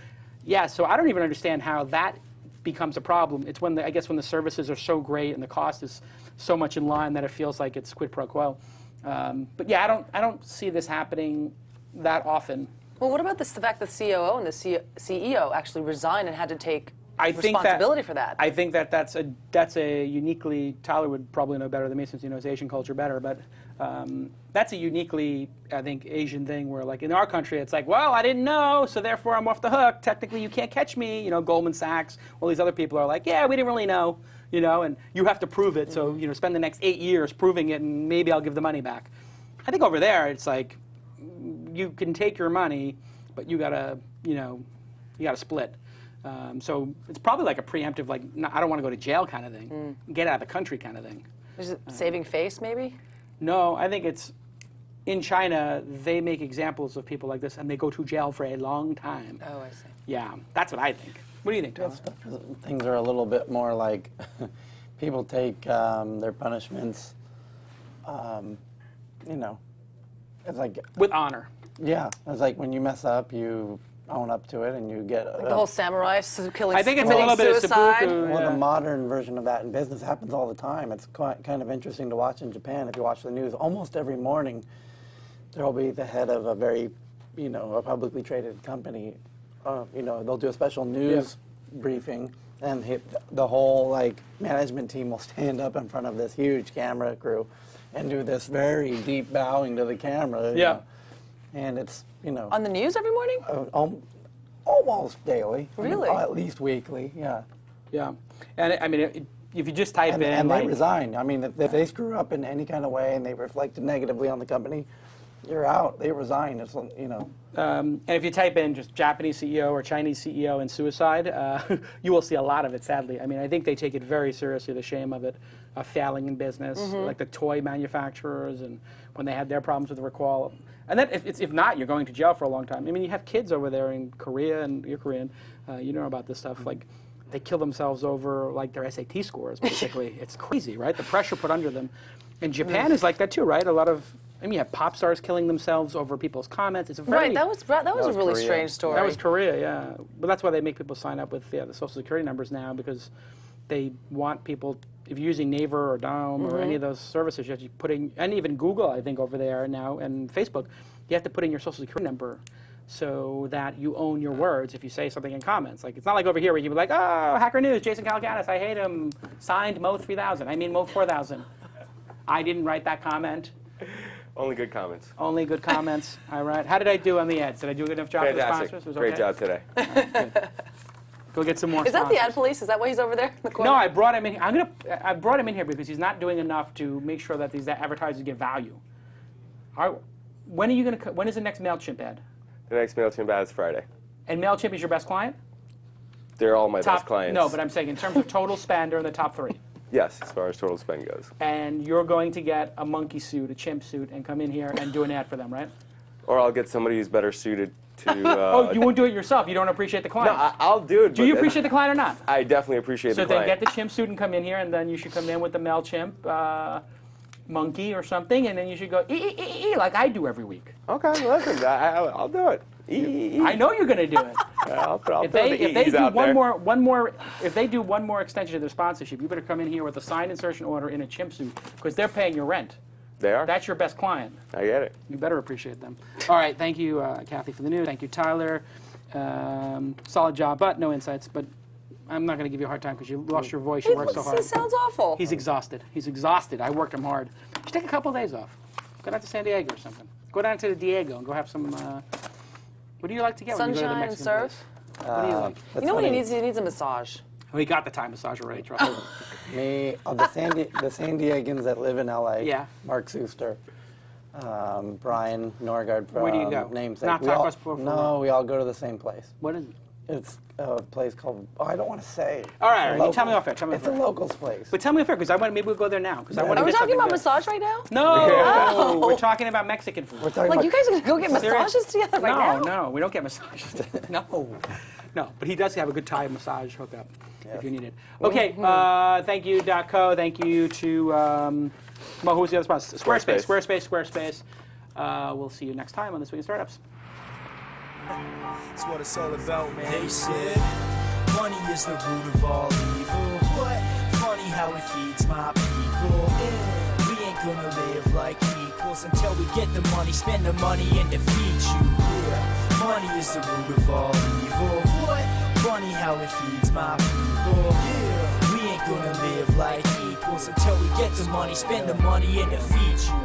Yeah, so I don't even understand how that becomes a problem. It's when I guess when the services are so great and the cost is so much in line that it feels like it's quid pro quo. But yeah, I don't see this happening that often. Well, what about the fact that the COO and the CEO actually resigned and had to take responsibility for that? I think that's a uniquely, Tyler would probably know better than me since he knows Asian culture better, but that's a uniquely, I think, Asian thing where, like, in our country, it's like, well, I didn't know, so therefore I'm off the hook. Technically, you can't catch me. You know, Goldman Sachs, all these other people are like, yeah, we didn't really know, you know, and you have to prove it. So, you know, spend the next 8 years proving it, and maybe I'll give the money back. I think over there, it's like, you can take your money, but you gotta, you know, you gotta split. So it's probably like a preemptive, like, no, I don't want to go to jail kind of thing, get out of the country kind of thing. Is it saving face, maybe? No, I think it's, in China, they make examples of people like this, and they go to jail for a long time. Oh, I see. Yeah, that's what I think. What do you think, Tyler? Things are a little bit more like people take their punishments, you know, it's like... With honor. Yeah, it's like when you mess up, you own up to it and you get... Like the whole samurai killing, I think it's a little bit of suicide. seppuku. Well, Yeah. the modern version of that in business happens all the time. It's kind of interesting to watch in Japan. If you watch the news, almost every morning there will be the head of a very, you know, a publicly traded company. You know, they'll do a special news briefing, and the whole like management team will stand up in front of this huge camera crew and do this very deep bowing to the camera. You know. And it's, you know, On the news every morning? almost daily. Really? At least weekly. Yeah. Yeah. And I mean, if you just type in... And like, they resign. I mean, if they screw up in any kind of way and they reflected negatively on the company, you're out. They resign. It's, you know. and if you type in just Japanese CEO or Chinese CEO and suicide, you will see a lot of it, sadly. I mean, I think they take it very seriously, the shame of it, failing in business, like the toy manufacturers, and when they had their problems with the recall. And then if not, you're going to jail for a long time. I mean, you have kids over there in Korea, and you're Korean, you know about this stuff. Like, they kill themselves over, like, their SAT scores, basically. It's crazy, right? The pressure put under them. And Japan is like that, too, right? A lot of... I mean, you have pop stars killing themselves over people's comments. It's a very... Right, that was a really Korea. strange story. That was Korea, yeah. But that's why they make people sign up with the Social Security numbers now, because they want people, if you're using Naver or Dom or any of those services, you have to put in, and even Google, I think, over there now, and Facebook, you have to put in your Social Security number so that you own your words if you say something in comments. Like, it's not like over here where you can be like, oh, Hacker News, Jason Calacanis, I hate him, signed Mo 3000. I mean Mo 4000. I didn't write that comment. Only good comments. Only good comments. All right. How did I do on the ads? Did I do a good enough job for the sponsors? Was Great okay? job today. Go get some more Is that the sponsors. ad police? Is that why he's over there in the corner? No, I brought him in. I brought him in here because he's not doing enough to make sure that these advertisers get value. All right. When are you going to? When is the next Mailchimp ad? The next MailChimp ad is Friday. And Mailchimp is your best client? They're all my Top best clients. No, but I'm saying in terms of total spend, they're in the top 3. Yes, as far as total spend goes. And you're going to get a monkey suit, a chimp suit, and come in here and do an ad for them, right? Or I'll get somebody who's better suited to... Oh, you won't do it yourself. You don't appreciate the client. No, I'll do it. Do you appreciate the client or not? I definitely appreciate So the then client. get the chimp suit and come in here, and then you should come in with the MailChimp monkey or something, and then you should go like I do every week. Okay, listen, I'll do it. I know you're going to do it. I'll throw If they the do out there. if they do one more extension of their sponsorship, you better come in here with a signed insertion order in a chimp suit, because they're paying your rent. They are. That's your best client. I get it. You better appreciate them. All right, thank you, Kathy, for the news. Thank you, Tyler. Solid job, but no insights. But I'm not going to give you a hard time because you lost your voice. You worked so hard. He sounds awful. He's exhausted. He's exhausted. I worked him hard. You should take a couple of days off. Go down to San Diego or something. Go down to the Diego and go have some. What do you like to get when you go to the Sunshine and Mexican surf. place? What do you like? You know what he needs? He needs a massage. We got the Thai massage already. Drop it. Me, the San Diegans that live in LA. Yeah. Mark Suster, Brian Norgard from Where do you go? Namesake. Not We all- Tacos por favor. No, we all go to the same place. What is it? It's a place called, I don't want to say. All right, It's a you tell me local- off air. Tell me It's off a air. locals place. But tell me fair, because I want maybe we'll go there now. Because I want to Are we get talking something about good. massage right now? No, we're talking about Mexican food. We're talking Like, about, you guys are gonna go get Serious? massages together right now? No, we don't get massages. No. But he does have a good Thai massage hookup if you need it. Okay, thank you, .co. Thank you to, well, who was the other sponsor? Squarespace. We'll see you next time on This Week in Startups. That's what it's all about, man. They said money is the root of all evil. What? Funny how it feeds my people. Yeah. We ain't gonna live like equals until we get the money, spend the money, and defeat you. Yeah. Money is the root of all evil. What? Funny how it feeds my people. Yeah. We ain't gonna live like equals until we get the money, spend the money, and defeat you.